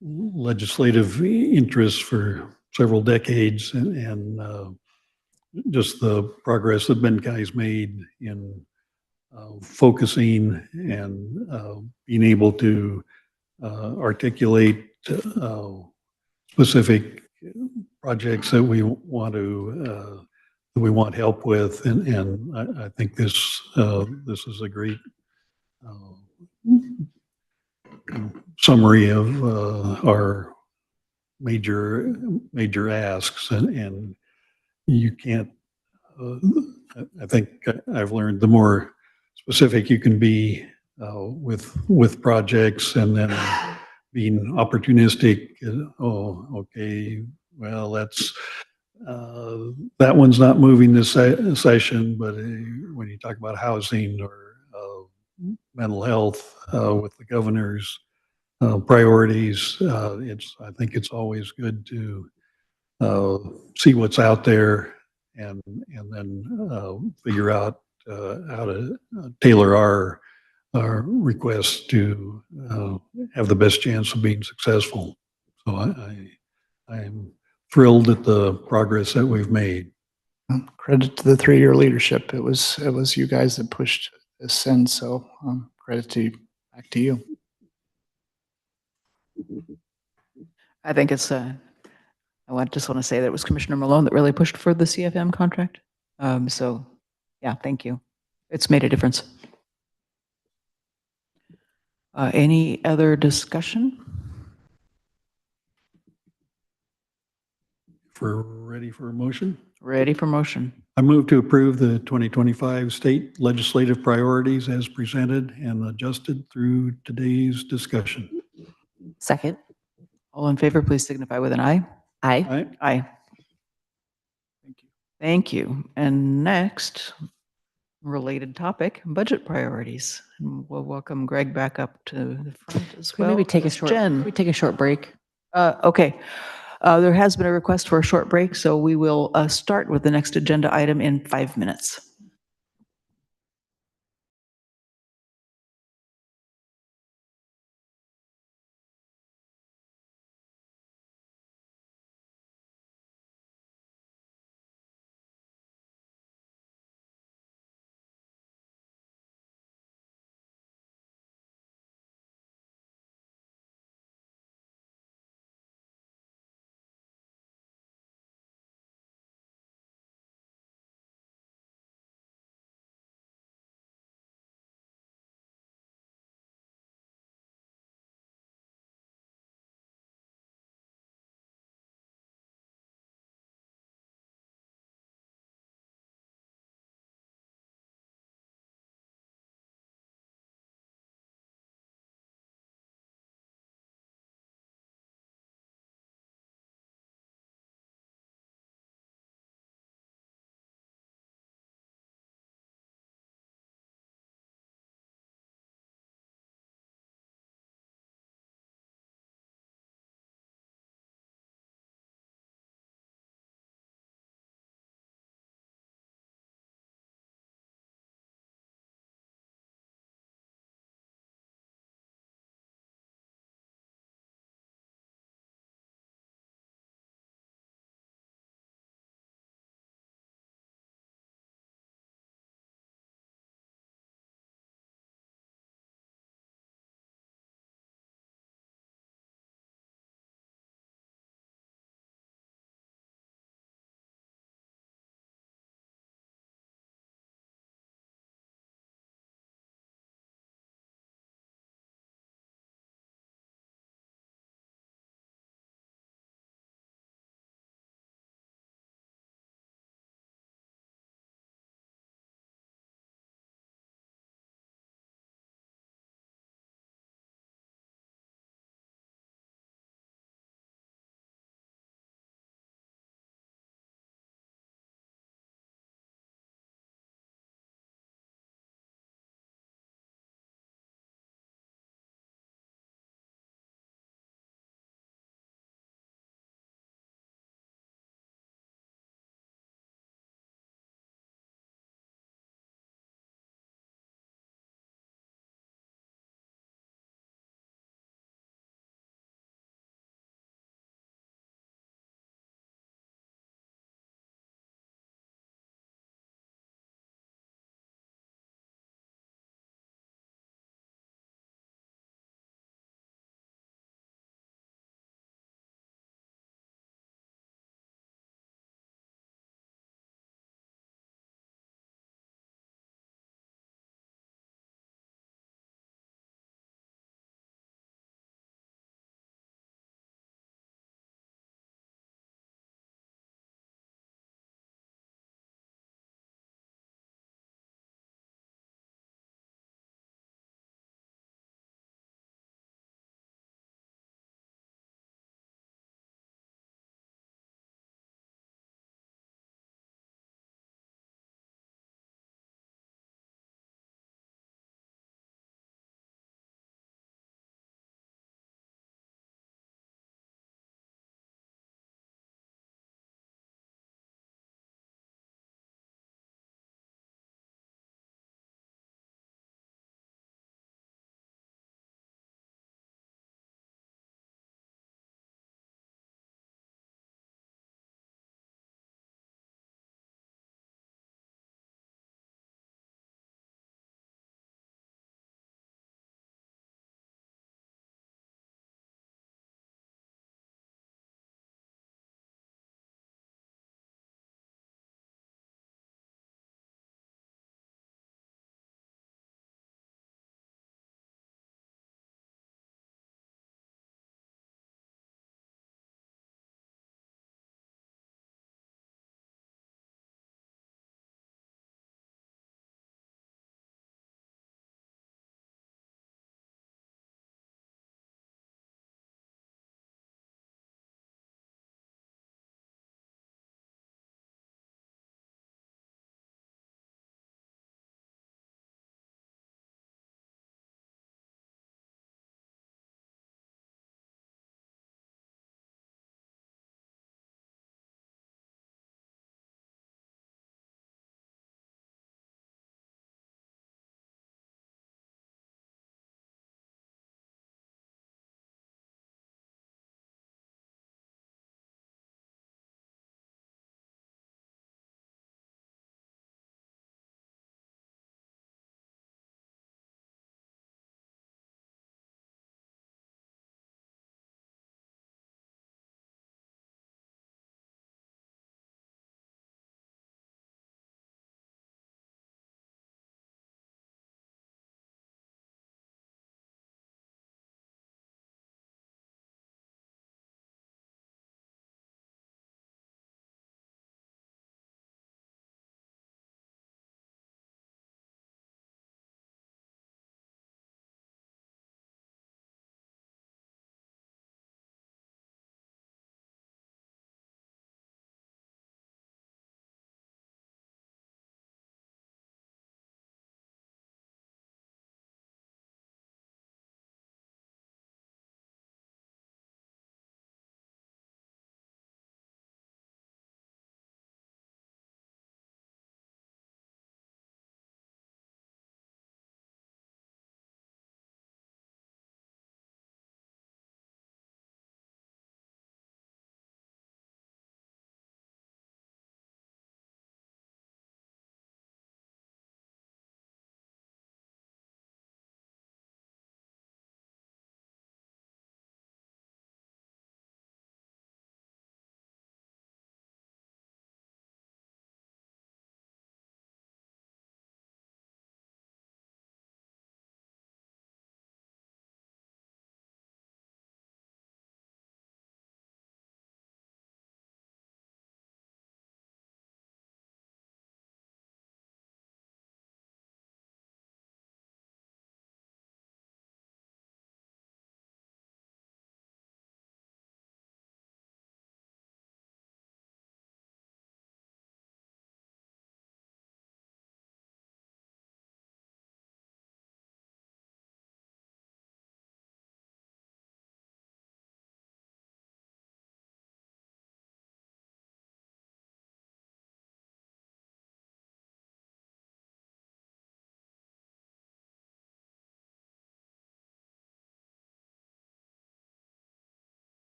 legislative interests for several decades, and just the progress that Benton County's made in focusing and being able to articulate specific projects that we want help with, and I think this is a great summary of our major asks, and you can't. I think I've learned the more specific you can be with projects, and then being opportunistic. Oh, okay, well, that's that one's not moving this session, but when you talk about housing or mental health with the governor's priorities, I think it's always good to see what's out there and then figure out how to tailor our requests to have the best chance of being successful. So I'm thrilled at the progress that we've made.
Credit to the 3-year leadership. It was you guys that pushed this. And so credit to back to you.
I think it's, just want to say that it was Commissioner Malone that really pushed for the CFM contract. So, yeah, thank you. It's made a difference. Any other discussion?
If we're ready for a motion,
Ready for motion?
I move to approve the 2025 state legislative priorities as presented and adjusted through today's discussion.
Second.
All in favor, please signify with an aye.
Aye.
Aye.
Aye.
Thank you.
Thank you. And next, related topic, budget priorities. And we'll welcome Greg back up to the front as
Can we
well.
maybe take a
Ms.
short,
Jen.
we take a short break?
Okay. There has been a request for a short break, so we will start with the next agenda item in 5 minutes.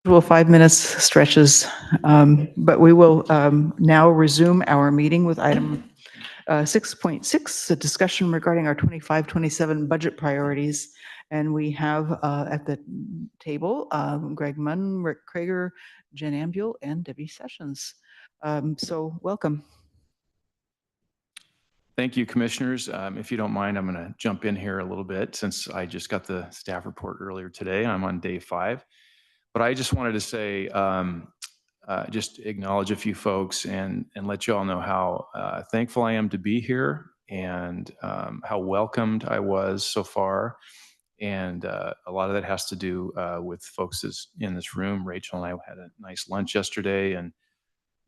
Well, 5 minutes stretches, but we will now resume our meeting with item 6.6, a discussion regarding our 25-27 budget priorities. And we have at the table Greg Munn, Rick Krager, Jen Ambule, and Debbie Sessions. So welcome.
Thank you, commissioners. If you don't mind, I'm going to jump in here a little bit since I just got the staff report earlier today. I'm on day 5. But I just wanted to say, just acknowledge a few folks and let you all know how thankful I am to be here and how welcomed I was so far. And a lot of that has to do with folks in this room. Rachel and I had a nice lunch yesterday,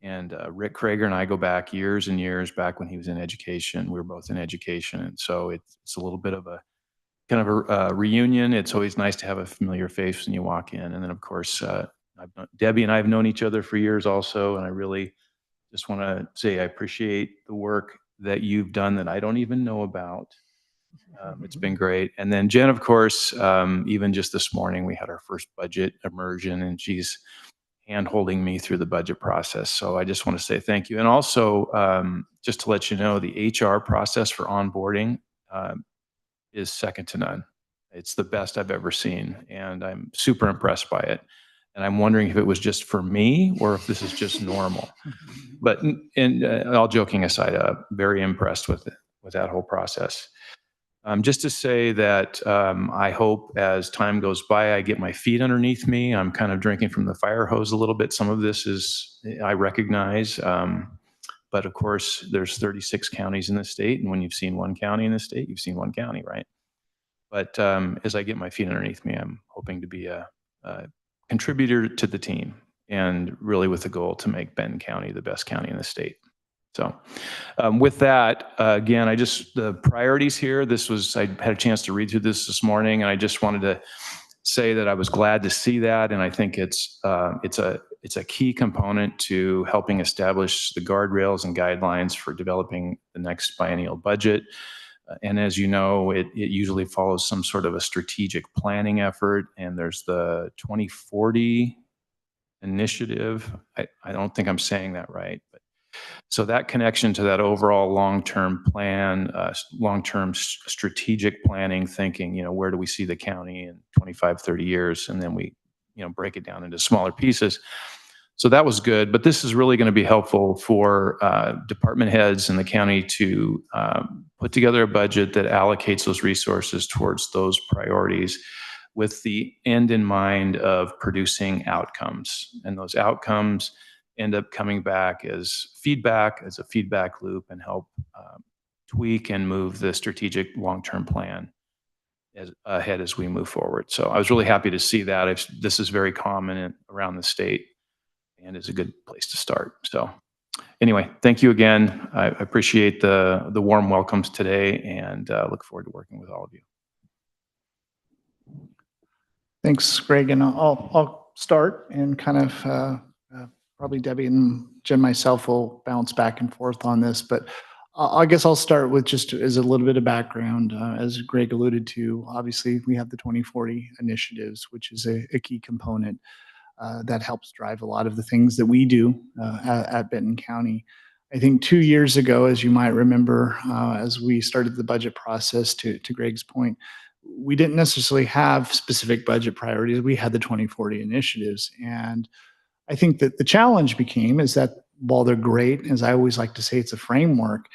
and Rick Krager and I go back years and years back when he was in education. We were both in education, and so it's a little bit of a kind of a reunion. It's always nice to have a familiar face when you walk in. And then, of course, Debbie and I have known each other for years also, and I really just want to say I appreciate the work that you've done that I don't even know about. It's been great. And then Jen, of course, even just this morning, we had our first budget immersion, and she's hand-holding me through the budget process. So I just want to say thank you. And also, just to let you know, the HR process for onboarding is second to none. It's the best I've ever seen, and I'm super impressed by it. And I'm wondering if it was just for me or if this is just normal. But all joking aside, very impressed with that whole process. Just to say that I hope as time goes by, I get my feet underneath me. I'm kind of drinking from the fire hose a little bit. Some of this is, I recognize, but of course, there's 36 counties in the state, and when you've seen one county in the state, you've seen one county, right? But as I get my feet underneath me, I'm hoping to be a contributor to the team, and really with the goal to make Benton County the best county in the state. So with that, again, the priorities here, I had a chance to read through this morning, and I just wanted to say that I was glad to see that, and I think it's a key component to helping establish the guardrails and guidelines for developing the next biennial budget. And as you know, it usually follows some sort of a strategic planning effort, and there's the 2040 initiative. I don't think I'm saying that right, but so that connection to that overall long-term plan, long-term strategic planning thinking, where do we see the county in 25, 30 years? And then we, break it down into smaller pieces. So that was good, but this is really going to be helpful for department heads in the county to put together a budget that allocates those resources towards those priorities with the end in mind of producing outcomes. And those outcomes end up coming back as a feedback loop, and help tweak and move the strategic long-term plan ahead as we move forward. So I was really happy to see that. This is very common around the state, and is a good place to start. So anyway, thank you again. I appreciate the warm welcomes today, and look forward to working with all of you.
Thanks, Greg. And I'll start, and kind of probably Debbie and Jen, myself, will bounce back and forth on this, but I guess I'll start with just as a little bit of background. As Greg alluded to, obviously we have the 2040 initiatives, which is a key component that helps drive a lot of the things that we do at Benton County. I think 2 years ago, as you might remember, as we started the budget process, to Greg's point, we didn't necessarily have specific budget priorities. We had the 2040 initiatives. And I think that the challenge is that while they're great, as I always like to say, it's a framework,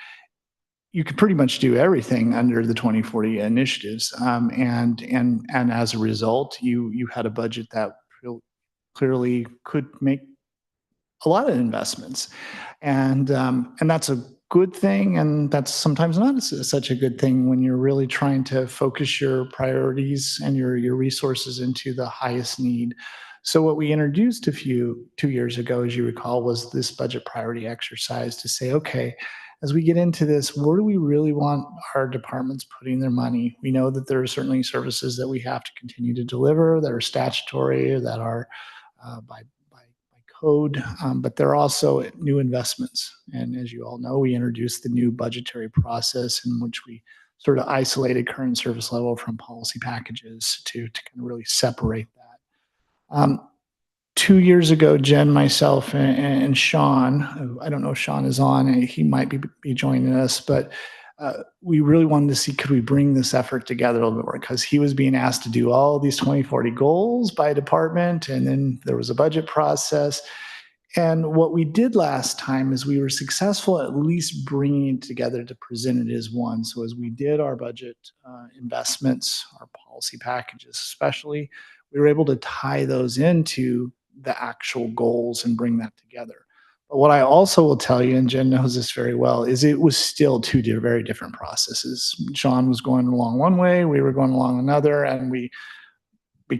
you could pretty much do everything under the 2040 initiatives. And as a result, you had a budget that clearly could make a lot of investments. And that's a good thing, and that's sometimes not such a good thing when you're really trying to focus your priorities and your resources into the highest need. So what we introduced 2 years ago, as you recall, was this budget priority exercise to say, okay, as we get into this, where do we really want our departments putting their money? We know that there are certainly services that we have to continue to deliver that are statutory, that are by code, but there are also new investments. And as you all know, we introduced the new budgetary process in which we sort of isolated current service level from policy packages to kind of really separate that. 2 years ago, Jen, myself, and Sean, I don't know if Sean is on, he might be joining us, but we really wanted to see, could we bring this effort together a little bit more? Because he was being asked to do all these 2040 goals by department, and then there was a budget process. And what we did last time is we were successful at least bringing it together to present it as one. So as we did our budget investments, our policy packages especially, we were able to tie those into the actual goals and bring that together. But what I also will tell you, and Jen knows this very well, is it was still two very different processes. Sean was going along one way, we were going along another, and we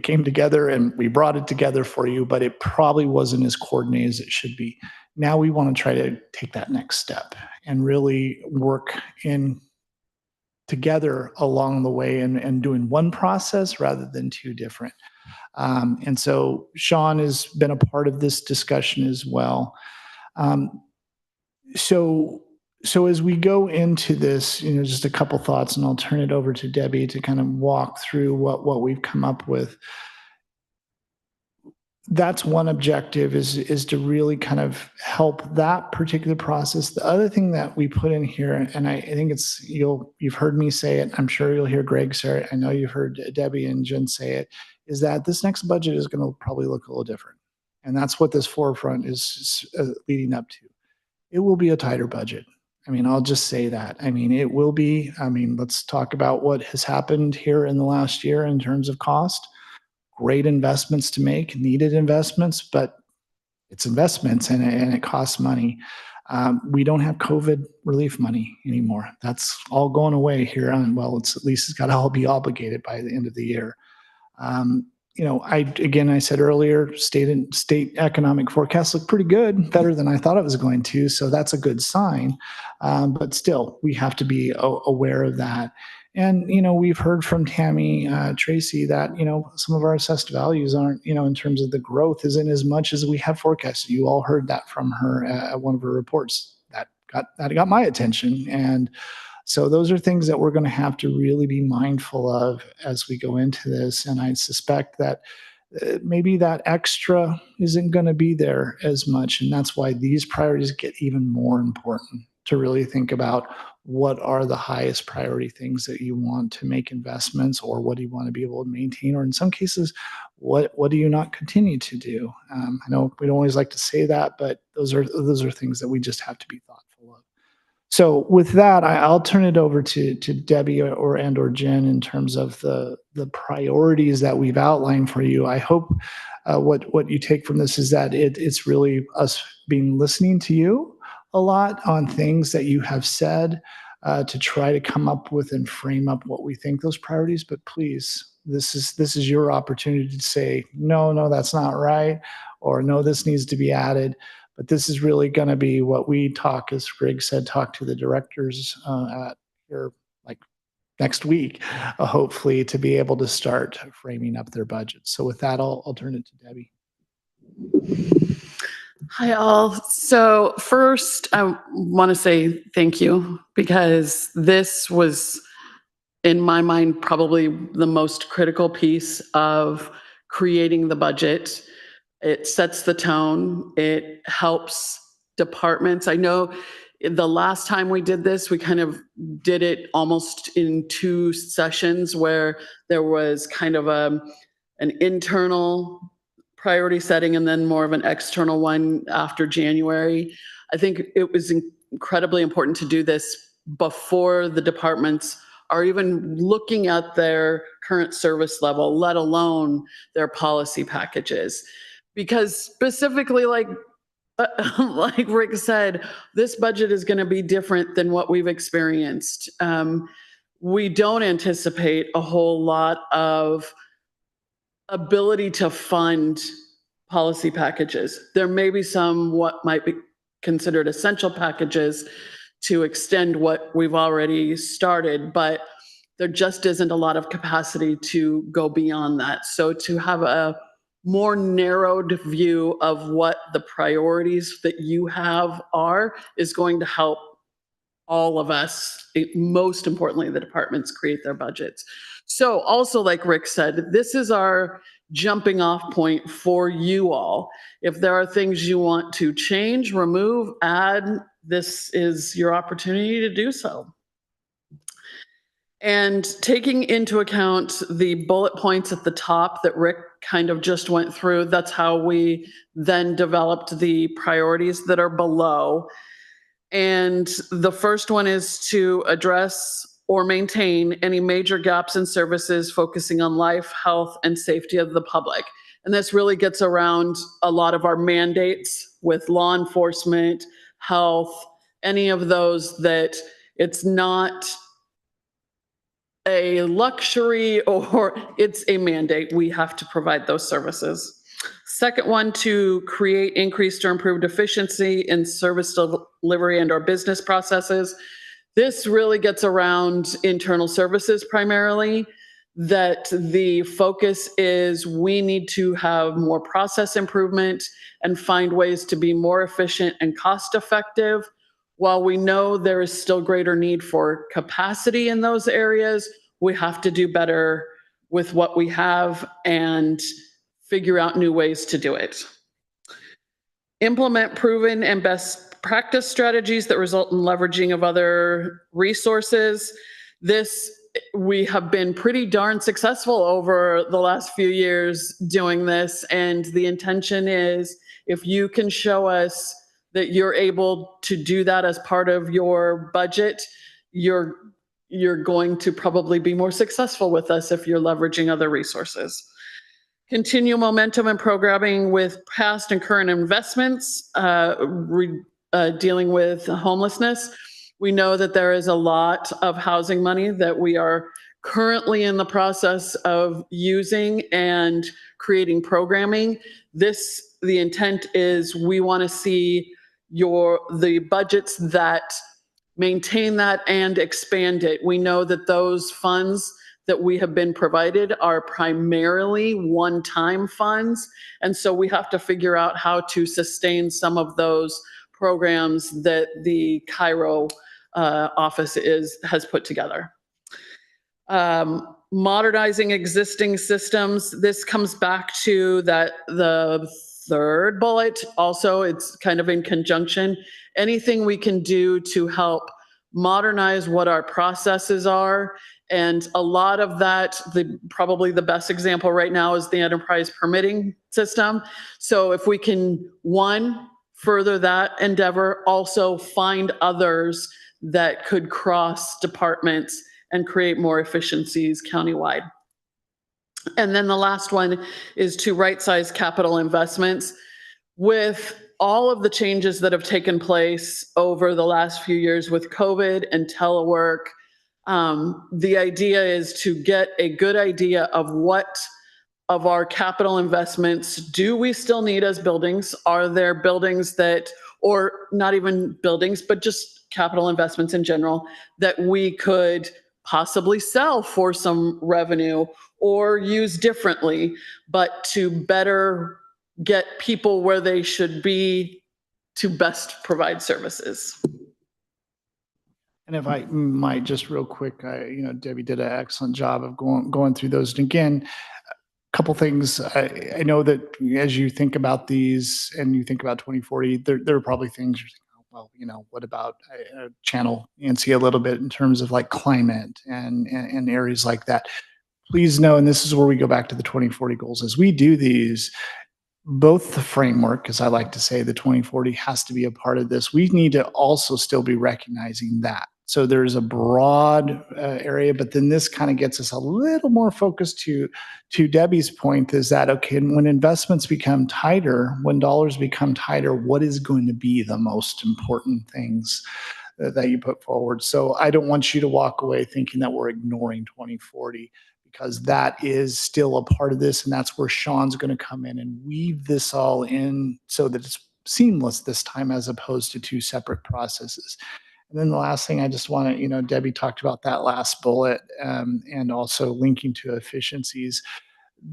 came together and we brought it together for you, but it probably wasn't as coordinated as it should be. Now we want to try to take that next step and really work in together along the way and doing one process rather than two different. And so Sean has been a part of this discussion as well. So as we go into this, just a couple thoughts, and I'll turn it over to Debbie to kind of walk through what we've come up with. That's one objective, is to really kind of help that particular process. The other thing that we put in here, and I think it's, you've heard me say it, I'm sure you'll hear Greg say it, I know you've heard Debbie and Jen say it, is that this next budget is going to probably look a little different. And that's what this forefront is leading up to. It will be a tighter budget. I mean, I'll just say that. I mean, it will be. I mean, let's talk about what has happened here in the last year in terms of cost. Great investments to make, needed investments, but it's investments and it costs money. We don't have COVID relief money anymore. That's all going away here on, well, it's at least it's got to all be obligated by the end of the year. I said earlier, state economic forecasts look pretty good, better than I thought it was going to. So that's a good sign. But still, we have to be aware of that. And, we've heard from Tammy Tracy that, some of our assessed values aren't, in terms of the growth isn't as much as we have forecasted. You all heard that from her at one of her reports. That got my attention. And so those are things that we're going to have to really be mindful of as we go into this. And I suspect that maybe that extra isn't going to be there as much. And that's why these priorities get even more important, to really think about what are the highest priority things that you want to make investments, or what do you want to be able to maintain, or in some cases, what do you not continue to do? I know we don't always like to say that, but those are things that we just have to be thoughtful of. So with that, I'll turn it over to Debbie or Jen in terms of the priorities that we've outlined for you. I hope what you take from this is that it's really us listening to you a lot on things that you have said to try to come up with and frame up what we think those priorities. But please, this is your opportunity to say, no, that's not right, or no, this needs to be added. But this is really going to be what we talk, as Greg said, talk to the directors at here like next week, hopefully, to be able to start framing up their budgets. So with that, I'll turn it to Debbie.
Hi, all. So first, I want to say thank you, because this was, in my mind, probably the most critical piece of creating the budget. It sets the tone. It helps departments. I know the last time we did this, we kind of did it almost in two sessions, where there was kind of an internal priority setting and then more of an external one after January. I think it was incredibly important to do this before the departments are even looking at their current service level, let alone their policy packages. Because specifically, like Rick said, this budget is going to be different than what we've experienced. We don't anticipate a whole lot of ability to fund policy packages. There may be some what might be considered essential packages to extend what we've already started, but there just isn't a lot of capacity to go beyond that. So to have a more narrowed view of what the priorities that you have are is going to help all of us, most importantly, the departments, create their budgets. So also, like Rick said, this is our jumping off point for you all. If there are things you want to change, remove, add, this is your opportunity to do so. And taking into account the bullet points at the top that Rick kind of just went through, that's how we then developed the priorities that are below. And the first one is to address or maintain any major gaps in services focusing on life, health, and safety of the public. And this really gets around a lot of our mandates with law enforcement, health, any of those that it's not a luxury or it's a mandate. We have to provide those services. Second one, to create increased or improved efficiency in service delivery and our business processes. This really gets around internal services primarily, that the focus is we need to have more process improvement and find ways to be more efficient and cost effective. While we know there is still greater need for capacity in those areas, we have to do better with what we have and figure out new ways to do it. Implement proven and best practice strategies that result in leveraging of other resources. This, we have been pretty darn successful over the last few years doing this. And the intention is, if you can show us that you're able to do that as part of your budget, you're going to probably be more successful with us if you're leveraging other resources. Continue momentum and programming with past and current investments, dealing with homelessness. We know that there is a lot of housing money that we are currently in the process of using and creating programming. The intent is we want to see the budgets that maintain that and expand it. We know that those funds that we have been provided are primarily one-time funds. And so we have to figure out how to sustain some of those programs that the Cairo office has put together. Modernizing existing systems. This comes back to the third bullet. Also, it's kind of in conjunction. Anything we can do to help modernize what our processes are. And a lot of that, probably the best example right now is the enterprise permitting system. So if we can, one, further that endeavor, also find others that could cross departments and create more efficiencies countywide. And then the last one is to right-size capital investments. With all of the changes that have taken place over the last few years with COVID and telework, the idea is to get a good idea of what of our capital investments do we still need as buildings? Are there buildings that, or not even buildings, but just capital investments in general, that we could possibly sell for some revenue or use differently, but to better get people where they should be to best provide services.
And if I might just real quick, Debbie did an excellent job of going through those. And again, a couple things. I know that as you think about these and you think about 2040, there are probably things you're thinking, well, what about channel Nancy a little bit in terms of like climate and areas like that. Please know, and this is where we go back to the 2040 goals, as we do these, both the framework, as I like to say, the 2040 has to be a part of this. We need to also still be recognizing that. So there's a broad area, but then this kind of gets us a little more focused to Debbie's point, is that, okay, when investments become tighter, when dollars become tighter, what is going to be the most important things that you put forward? So I don't want you to walk away thinking that we're ignoring 2040, because that is still a part of this, and that's where Sean's going to come in and weave this all in so that it's seamless this time, as opposed to two separate processes. And then the last thing I just want to, Debbie talked about that last bullet, and also linking to efficiencies.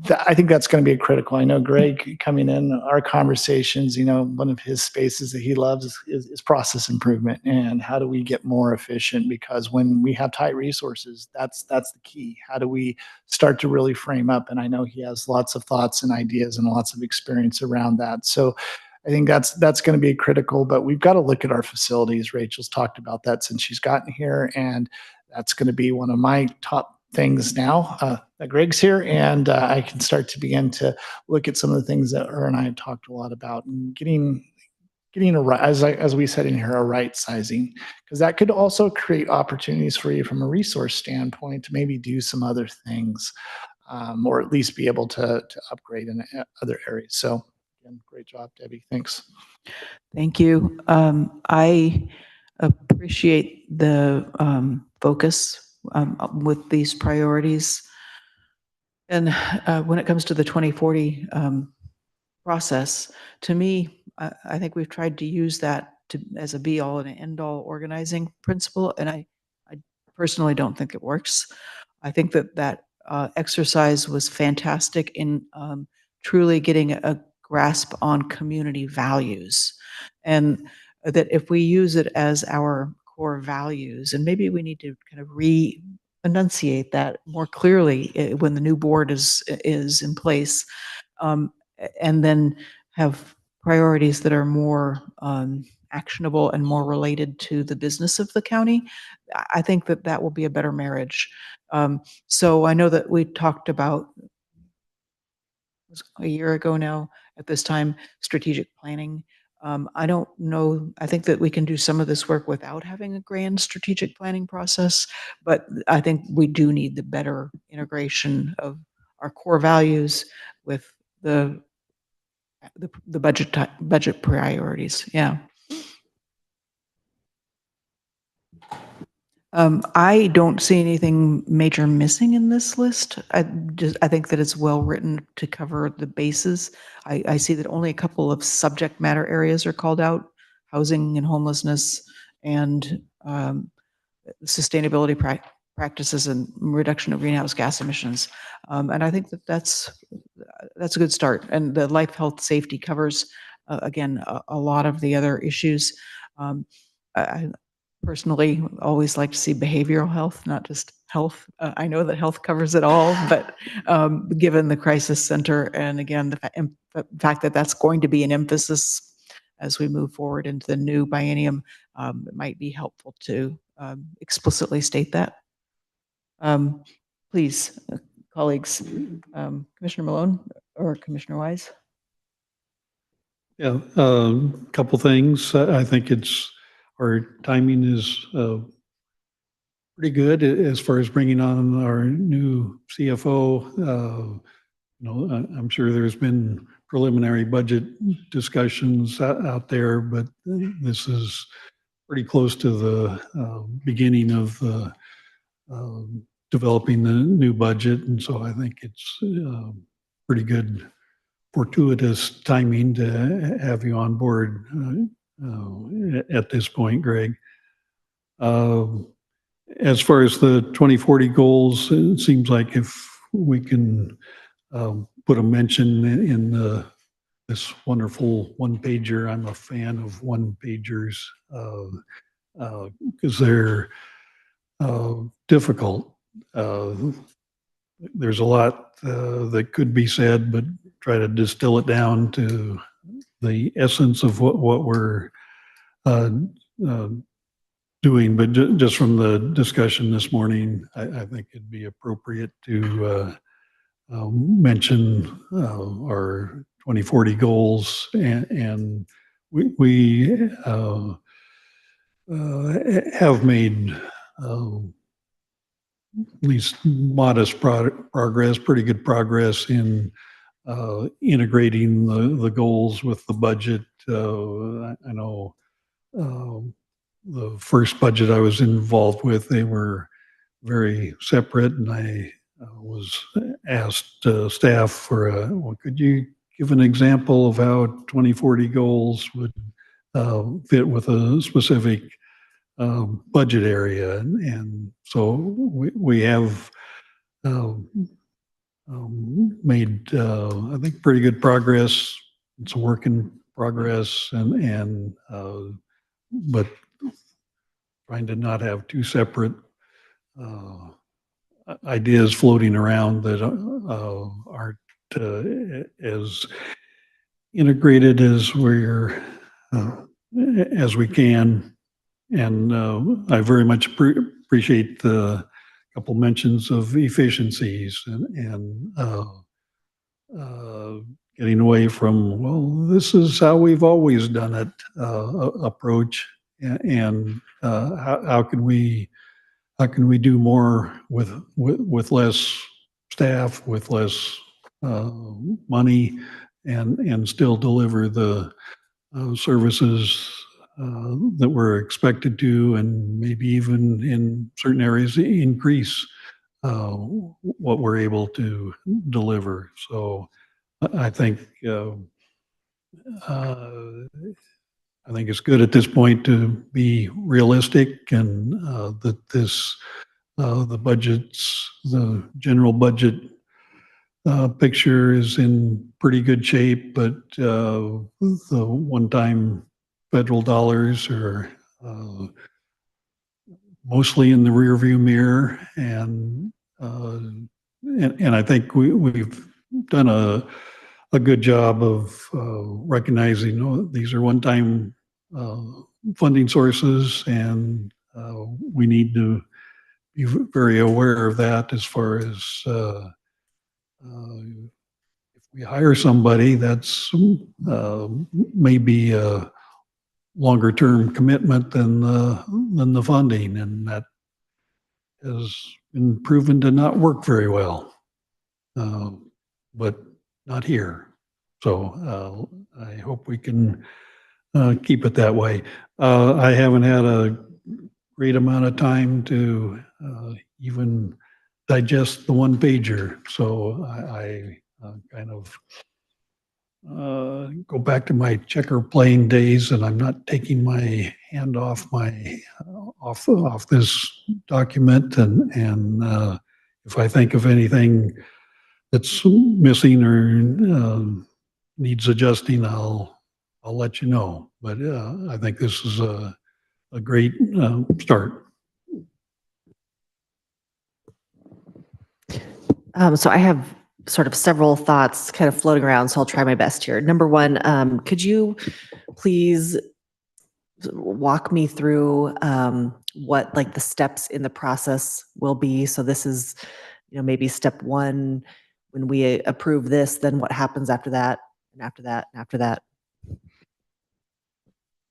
I think that's going to be critical. I know Greg coming in our conversations, one of his spaces that he loves is process improvement and how do we get more efficient? Because when we have tight resources, that's the key. How do we start to really frame up? And I know he has lots of thoughts and ideas and lots of experience around that. So I think that's going to be critical, but we've got to look at our facilities. Rachel's talked about that since she's gotten here, and that's going to be one of my top things now that Greg's here, and I can start to begin to look at some of the things that her and I have talked a lot about, and getting a right, as we said in here, a right sizing, because that could also create opportunities for you from a resource standpoint to maybe do some other things, or at least be able to upgrade in other areas. So again, great job, Debbie. Thanks.
Thank you. I appreciate the focus with these priorities. And when it comes to the 2040 process, to me, I think we've tried to use that as a be-all and end-all organizing principle, and I personally don't think it works. I think that exercise was fantastic in truly getting a grasp on community values, and that if we use it as our core values, and maybe we need to kind of enunciate that more clearly when the new board is in place, and then have priorities that are more actionable and more related to the business of the county. I think that will be a better marriage. So I know that we talked about a year ago now at this time, strategic planning. I don't know, I think that we can do some of this work without having a grand strategic planning process, but I think we do need the better integration of our core values with the budget priorities. Yeah. I don't see anything major missing in this list. I think that it's well written to cover the bases. I see that only a couple of subject matter areas are called out: housing and homelessness, and sustainability practices and reduction of greenhouse gas emissions. And I think that's a good start. And the life, health, safety covers again a lot of the other issues. I personally always like to see behavioral health, not just health. I know that health covers it all, but given the crisis center, and again, the fact that that's going to be an emphasis as we move forward into the new biennium, it might be helpful to explicitly state that. Please, colleagues, Commissioner Malone or Commissioner Wise?
Yeah, a couple things. I think our timing is pretty good as far as bringing on our new CFO. I'm sure there's been preliminary budget discussions out there, but this is pretty close to the beginning of developing the new budget. And so I think it's pretty good, fortuitous timing to have you on board at this point, Greg. As far as the 2040 goals, it seems like if we can put a mention in this wonderful one-pager. I'm a fan of one-pagers because they're difficult. There's a lot that could be said, but try to distill it down to the essence of what we're doing. But just from the discussion this morning, I think it'd be appropriate to mention our 2040 goals, and we have made at least modest progress, pretty good progress in integrating the goals with the budget. I know the first budget I was involved with, they were very separate, and I was asked staff for well, could you give an example of how 2040 goals would fit with a specific budget area, and so we have made, I think, pretty good progress. It's a work in progress but trying to not have two separate ideas floating around that aren't as integrated as we can. And I very much appreciate the couple mentions of efficiencies and getting away from, well, this is how we've always done it approach. And how can we do more with less staff, with less money, and still deliver the services that we're expected to, and maybe even in certain areas increase what we're able to deliver. So I think it's good at this point to be realistic, and that the general budget picture is in pretty good shape, but the one-time federal dollars are mostly in the rearview mirror, and I think we've done a good job of recognizing, these are one-time funding sources, and we need to be very aware of that as far as if we hire somebody, that's maybe a longer term commitment than the funding, and that has been proven to not work very well, but not here. So I hope we can keep it that way. I haven't had a great amount of time to even digest the one pager, so I kind of go back to my checker playing days, and I'm not taking my hand off off this document. And if I think of anything that's missing or needs adjusting, I'll let you know. But I think this is a great start.
So I have sort of several thoughts kind of floating around, so I'll try my best here. Number one, could you please walk me through what like the steps in the process will be? So this is, maybe step one, when we approve this, then what happens after that, and after that, and after that?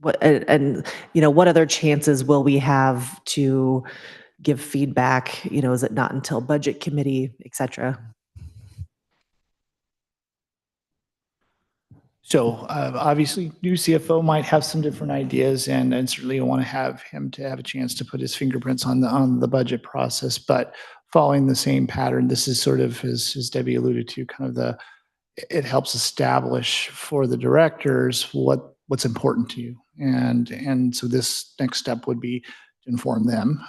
What other chances will we have to give feedback? Is it not until budget committee, et cetera?
So obviously, new CFO might have some different ideas, and certainly I want to have him to have a chance to put his fingerprints on the budget process. But following the same pattern, this is sort of, as Debbie alluded to, kind of it helps establish for the directors what's important to you, and so this next step would be to inform them,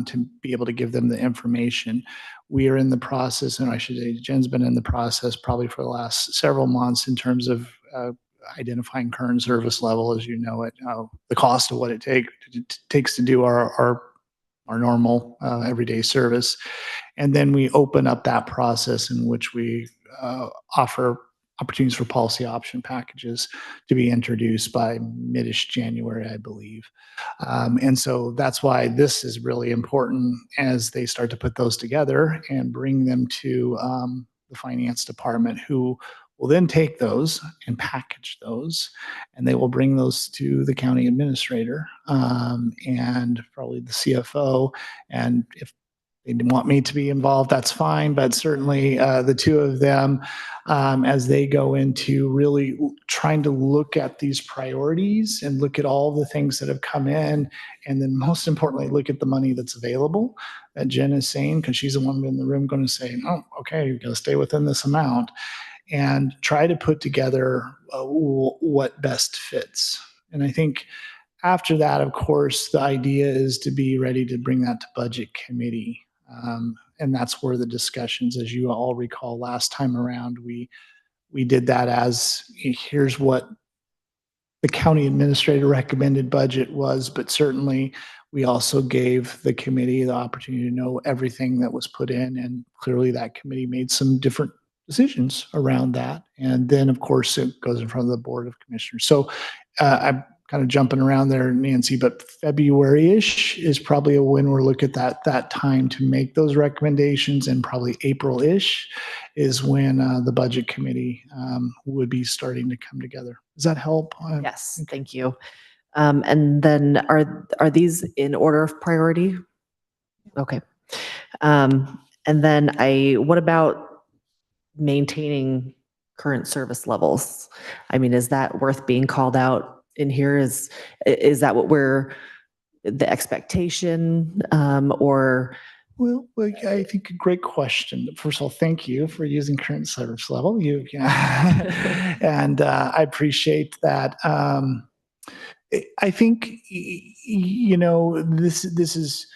to be able to give them the information. We are in the process, and I should say Jen's been in the process probably for the last several months in terms of identifying current service level, as you know it, the cost of what it takes to do our normal everyday service. And then we open up that process in which we offer opportunities for policy option packages to be introduced by mid-ish January, I believe. And so that's why this is really important as they start to put those together and bring them to the finance department, who will then take those and package those, and they will bring those to the county administrator and probably the CFO. And if they want me to be involved, that's fine, but certainly the two of them, as they go into really trying to look at these priorities and look at all the things that have come in, and then most importantly, look at the money that's available that Jen is saying, because she's the one in the room going to say, oh, okay, you've got to stay within this amount, and try to put together what best fits. And I think after that, of course, the idea is to be ready to bring that to budget committee. And that's where the discussions, as you all recall last time around, we did that as here's what the county administrator recommended budget was, but certainly we also gave the committee the opportunity to know everything that was put in. And clearly that committee made some different decisions around that. And then of course it goes in front of the Board of Commissioners. So I'm kind of jumping around there, Nancy, but February-ish is probably when we're looking at that time to make those recommendations, and probably April-ish is when the budget committee would be starting to come together. Does that help?
Yes, thank you. And then are these in order of priority? Okay. And then what about maintaining current service levels? I mean, is that worth being called out in here? Is that what the expectation, or?
Well, I think a great question. First of all, thank you for using current service level. And I appreciate that. I think, this is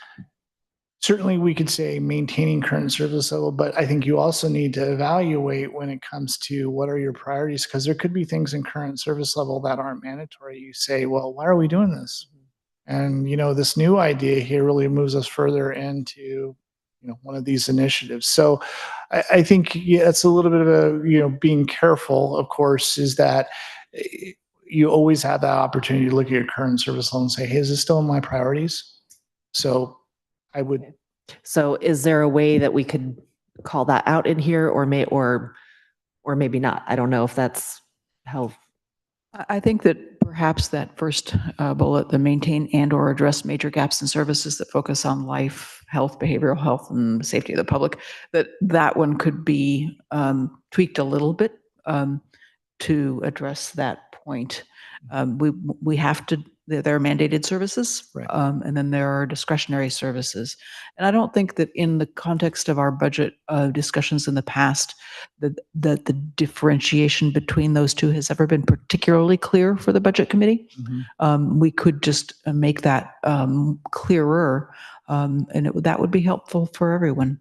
certainly, we could say maintaining current service level, but I think you also need to evaluate when it comes to what are your priorities, because there could be things in current service level that aren't mandatory. You say, well, why are we doing this? And, this new idea here really moves us further into, one of these initiatives. So I think it's a little bit of a, being careful, of course, is that you always have that opportunity to look at your current service level and say, hey, is this still in my priorities? So I would.
So is there a way that we could call that out in here, or maybe not? I don't know if that's how.
I think that perhaps that first bullet, the maintain and or address major gaps in services that focus on life, health, behavioral health, and safety of the public, that one could be tweaked a little bit to address that point. We have to, there are mandated services,
right.
And then there are discretionary services. And I don't think that in the context of our budget discussions in the past, that the differentiation between those two has ever been particularly clear for the budget committee.
Mm-hmm.
We could just make that clearer, and that would be helpful for everyone.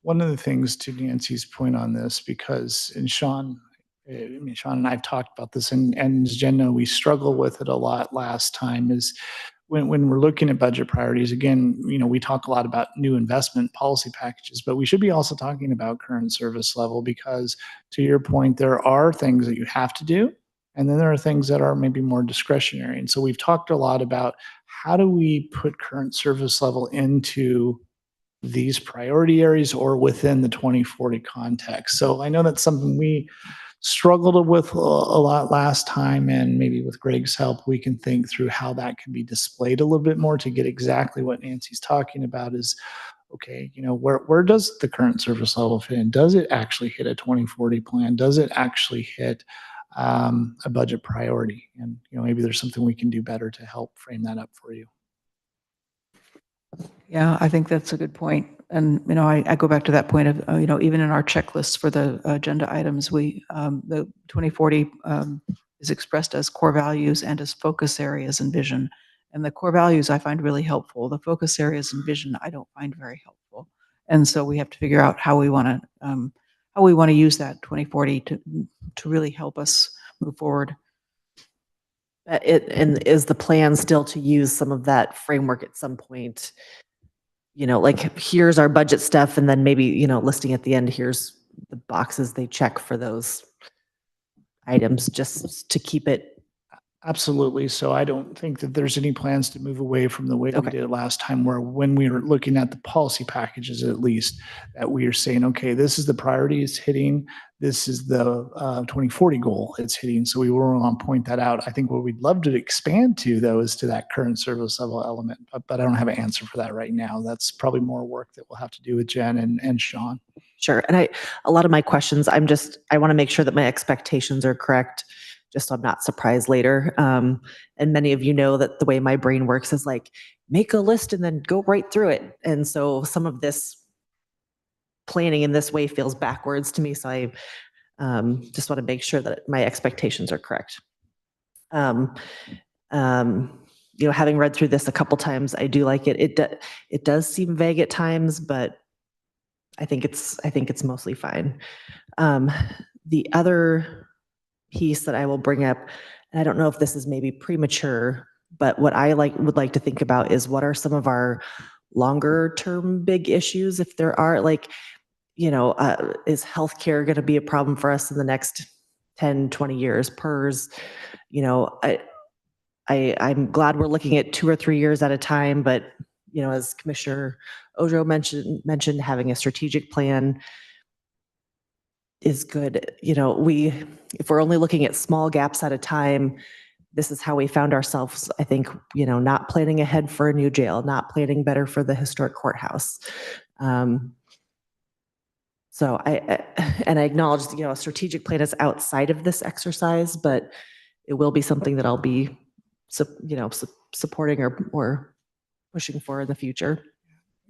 One of the things, to Nancy's point on this, because, and Sean and I have talked about this, and as Jen know, we struggle with it a lot last time, is when we're looking at budget priorities, again, we talk a lot about new investment policy packages, but we should be also talking about current service level, because to your point, there are things that you have to do, and then there are things that are maybe more discretionary. And so we've talked a lot about how do we put current service level into these priority areas or within the 2040 context. So I know that's something we struggled with a lot last time, and maybe with Greg's help, we can think through how that can be displayed a little bit more to get exactly what Nancy's talking about is, okay, where does the current service level fit in? Does it actually hit a 2040 plan? Does it actually hit a budget priority? And, maybe there's something we can do better to help frame that up for you.
Yeah, I think that's a good point. And, I go back to that point of, even in our checklist for the agenda items, the 2040 is expressed as core values and as focus areas and vision. And the core values I find really helpful. The focus areas and vision I don't find very helpful. And so we have to figure out how we want to use that 2040 to really help us move forward.
And is the plan still to use some of that framework at some point? Like here's our budget stuff, and then maybe, listing at the end, here's the boxes they check for those items, just to keep it.
Absolutely. So I don't think that there's any plans to move away from the way we did it last time, where when we were looking at the policy packages, at least, that we are saying, okay, this is the priority it's hitting. This is the 2040 goal it's hitting. So we want to point that out. I think what we'd love to expand to, though, is to that current service level element. But I don't have an answer for that right now. That's probably more work that we'll have to do with Jen and Sean.
Sure. And a lot of my questions, I want to make sure that my expectations are correct, just so I'm not surprised later. And many of you know that the way my brain works is like, make a list and then go right through it. And so some of this planning in this way feels backwards to me. So I just want to make sure that my expectations are correct. Having read through this a couple times, I do like it. It does seem vague at times, but I think it's mostly fine. The other piece that I will bring up, and I don't know if this is maybe premature, but what I would like to think about is what are some of our longer term big issues, if there are, like, is healthcare going to be a problem for us in the next 10, 20 years? PERS, I'm glad we're looking at 2 or 3 years at a time, but as Commissioner Ojo mentioned, having a strategic plan is good. If we're only looking at small gaps at a time, this is how we found ourselves, I think, not planning ahead for a new jail, not planning better for the historic courthouse. So I acknowledge, a strategic plan is outside of this exercise, but it will be something that I'll be, supporting or pushing for in the future.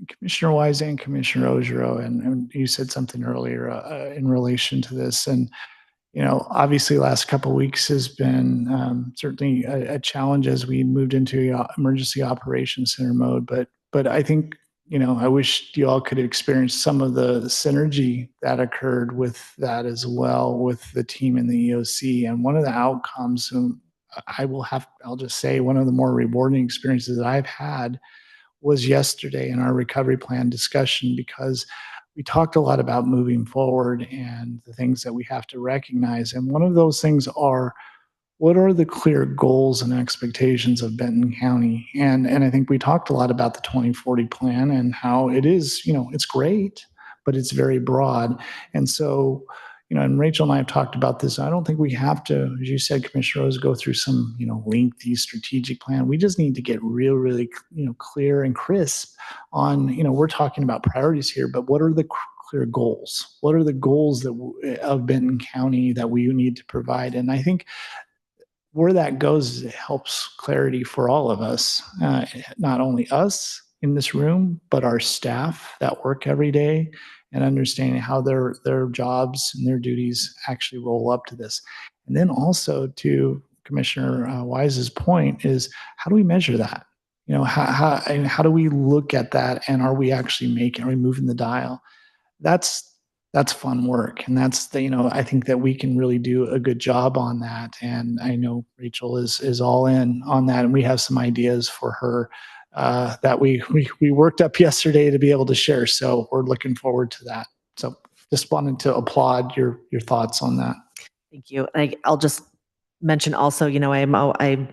Commissioner Wise and Commissioner Ogerow, and you said something earlier in relation to this. And, obviously last couple of weeks has been certainly a challenge as we moved into emergency operations center mode. But I think, I wish you all could experience some of the synergy that occurred with that as well with the team in the EOC. And one of the outcomes, and I'll just say one of the more rewarding experiences that I've had was yesterday in our recovery plan discussion, because we talked a lot about moving forward and the things that we have to recognize. And one of those things are, what are the clear goals and expectations of Benton County? And I think we talked a lot about the 2040 plan and how it is, it's great, but it's very broad. And so, and Rachel and I have talked about this. I don't think we have to, as you said, Commissioner Rose, go through some, lengthy strategic plan. We just need to get really, clear and crisp on, we're talking about priorities here, but what are the clear goals? What are the goals of Benton County that we need to provide? And I think where that goes, it helps clarity for all of us, not only us in this room, but our staff that work every day, and understanding how their jobs and their duties actually roll up to this. And then also to Commissioner Wise's point is, how do we measure that? How do we look at that, and are we moving the dial? That's fun work. And that's I think that we can really do a good job on that. And I know Rachel is all in on that. And we have some ideas for her that we worked up yesterday to be able to share. So we're looking forward to that. So just wanted to applaud your thoughts on that.
Thank you. I'll just mention also, I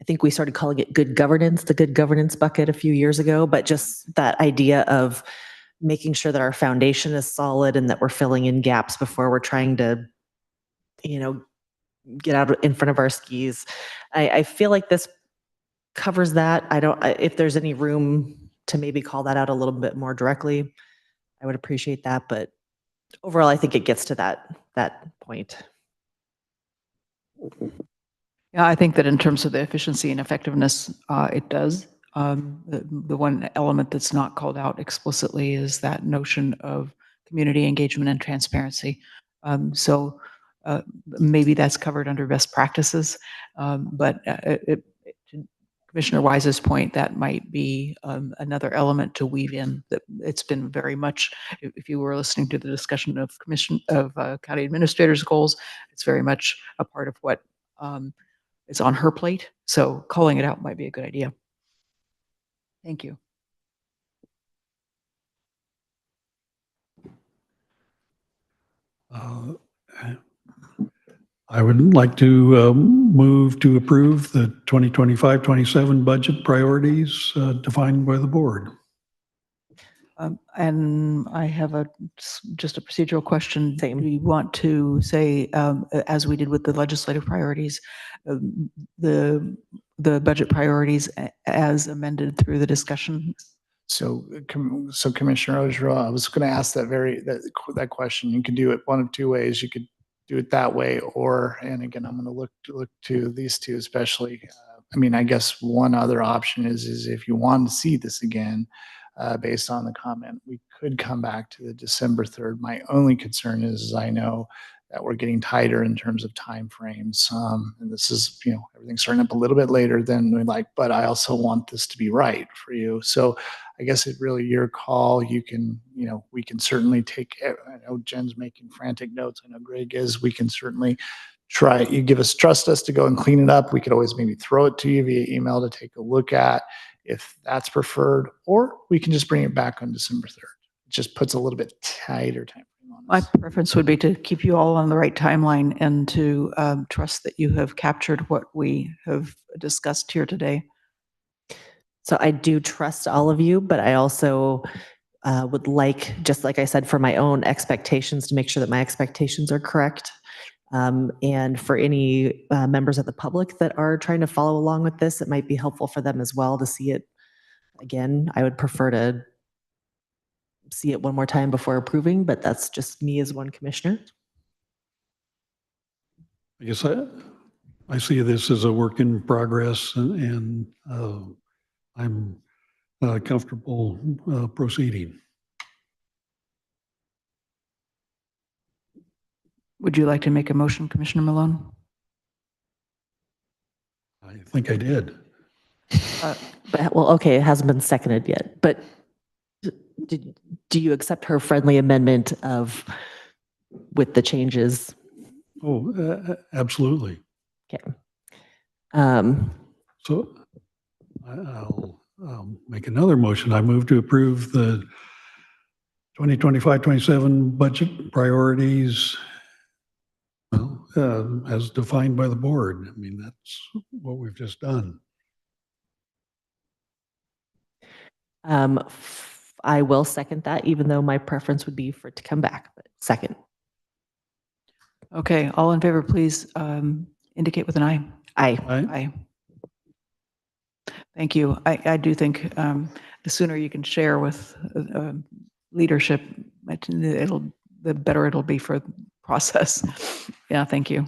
think we started calling it good governance, the good governance bucket a few years ago, but just that idea of making sure that our foundation is solid and that we're filling in gaps before we're trying to, get out in front of our skis. I feel like this covers that. If there's any room to maybe call that out a little bit more directly, I would appreciate that. But overall, I think it gets to that point.
Yeah, I think that in terms of the efficiency and effectiveness, it does. The one element that's not called out explicitly is that notion of community engagement and transparency. So maybe that's covered under best practices, but to Commissioner Wise's point, that might be another element to weave in. That it's been very much, if you were listening to the discussion of county administrators' goals, it's very much a part of what is on her plate. So calling it out might be a good idea. Thank you.
I would like to move to approve the 2025-27 budget priorities defined by the board.
And I have just a procedural question. Do you want to say, as we did with the legislative priorities, the budget priorities as amended through the discussion?
So Commissioner Ogerow, I was going to ask that question. You can do it one of two ways. You could do it that way, and again, I'm going to look to these two especially. I guess one other option is if you want to see this again, based on the comment, we could come back to the December 3rd. My only concern is I know that we're getting tighter in terms of timeframes. And this is, everything's starting up a little bit later than we like, but I also want this to be right for you. So I guess it really your call. You can, we can certainly take, I know Jen's making frantic notes. I know Greg is, we can certainly try, you trust us to go and clean it up. We could always maybe throw it to you via email to take a look at if that's preferred, or we can just bring it back on December 3rd. It just puts a little bit tighter time frame on
My
us.
preference would be to keep you all on the right timeline and to trust that you have captured what we have discussed here today.
So I do trust all of you, but I also would like, just like I said, for my own expectations, to make sure that my expectations are correct. And for any members of the public that are trying to follow along with this, it might be helpful for them as well to see it. Again, I would prefer to see it one more time before approving, but that's just me as one commissioner.
I guess I see this as a work in progress, and I'm comfortable proceeding.
Would you like to make a motion, Commissioner Malone?
I think I did.
Well, okay, it hasn't been seconded yet, but do you accept her friendly amendment with the changes?
Oh, absolutely.
Okay.
So I'll make another motion. I move to approve the 2025-27 budget priorities, as defined by the board. I mean, that's what we've just done.
I will second that, even though my preference would be for it to come back, but second.
Okay, all in favor, please indicate with an aye.
Aye.
Aye. Thank you. I do think the sooner you can share with leadership, the better it'll be for the process. Yeah, thank you.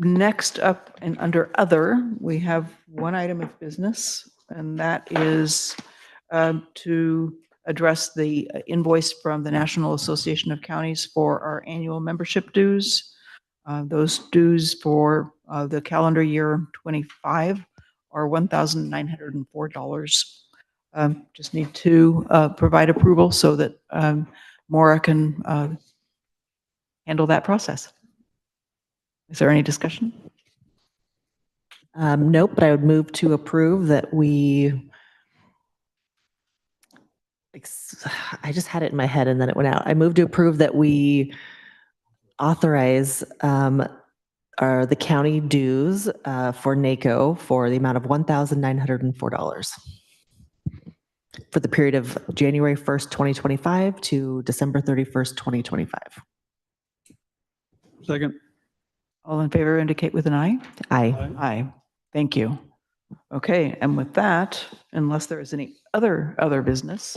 Next up and under other, we have one item of business, and that is to address the invoice from the National Association of Counties for our annual membership dues. Those dues for the calendar year 25 are $1,904. Just need to provide approval so that Maura can handle that process. Is there any discussion?
Nope, but I would move to approve that I just had it in my head and then it went out. I move to approve that we authorize the county dues for NACO for the amount of $1,904 for the period of January 1st, 2025 to December 31st, 2025.
Second.
All in favor indicate with an aye.
Aye.
Aye. Thank you. Okay, and with that, unless there is any other business,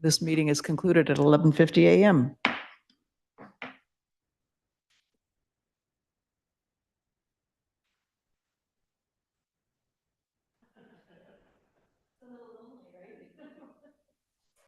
this meeting is concluded at 11:50 a.m.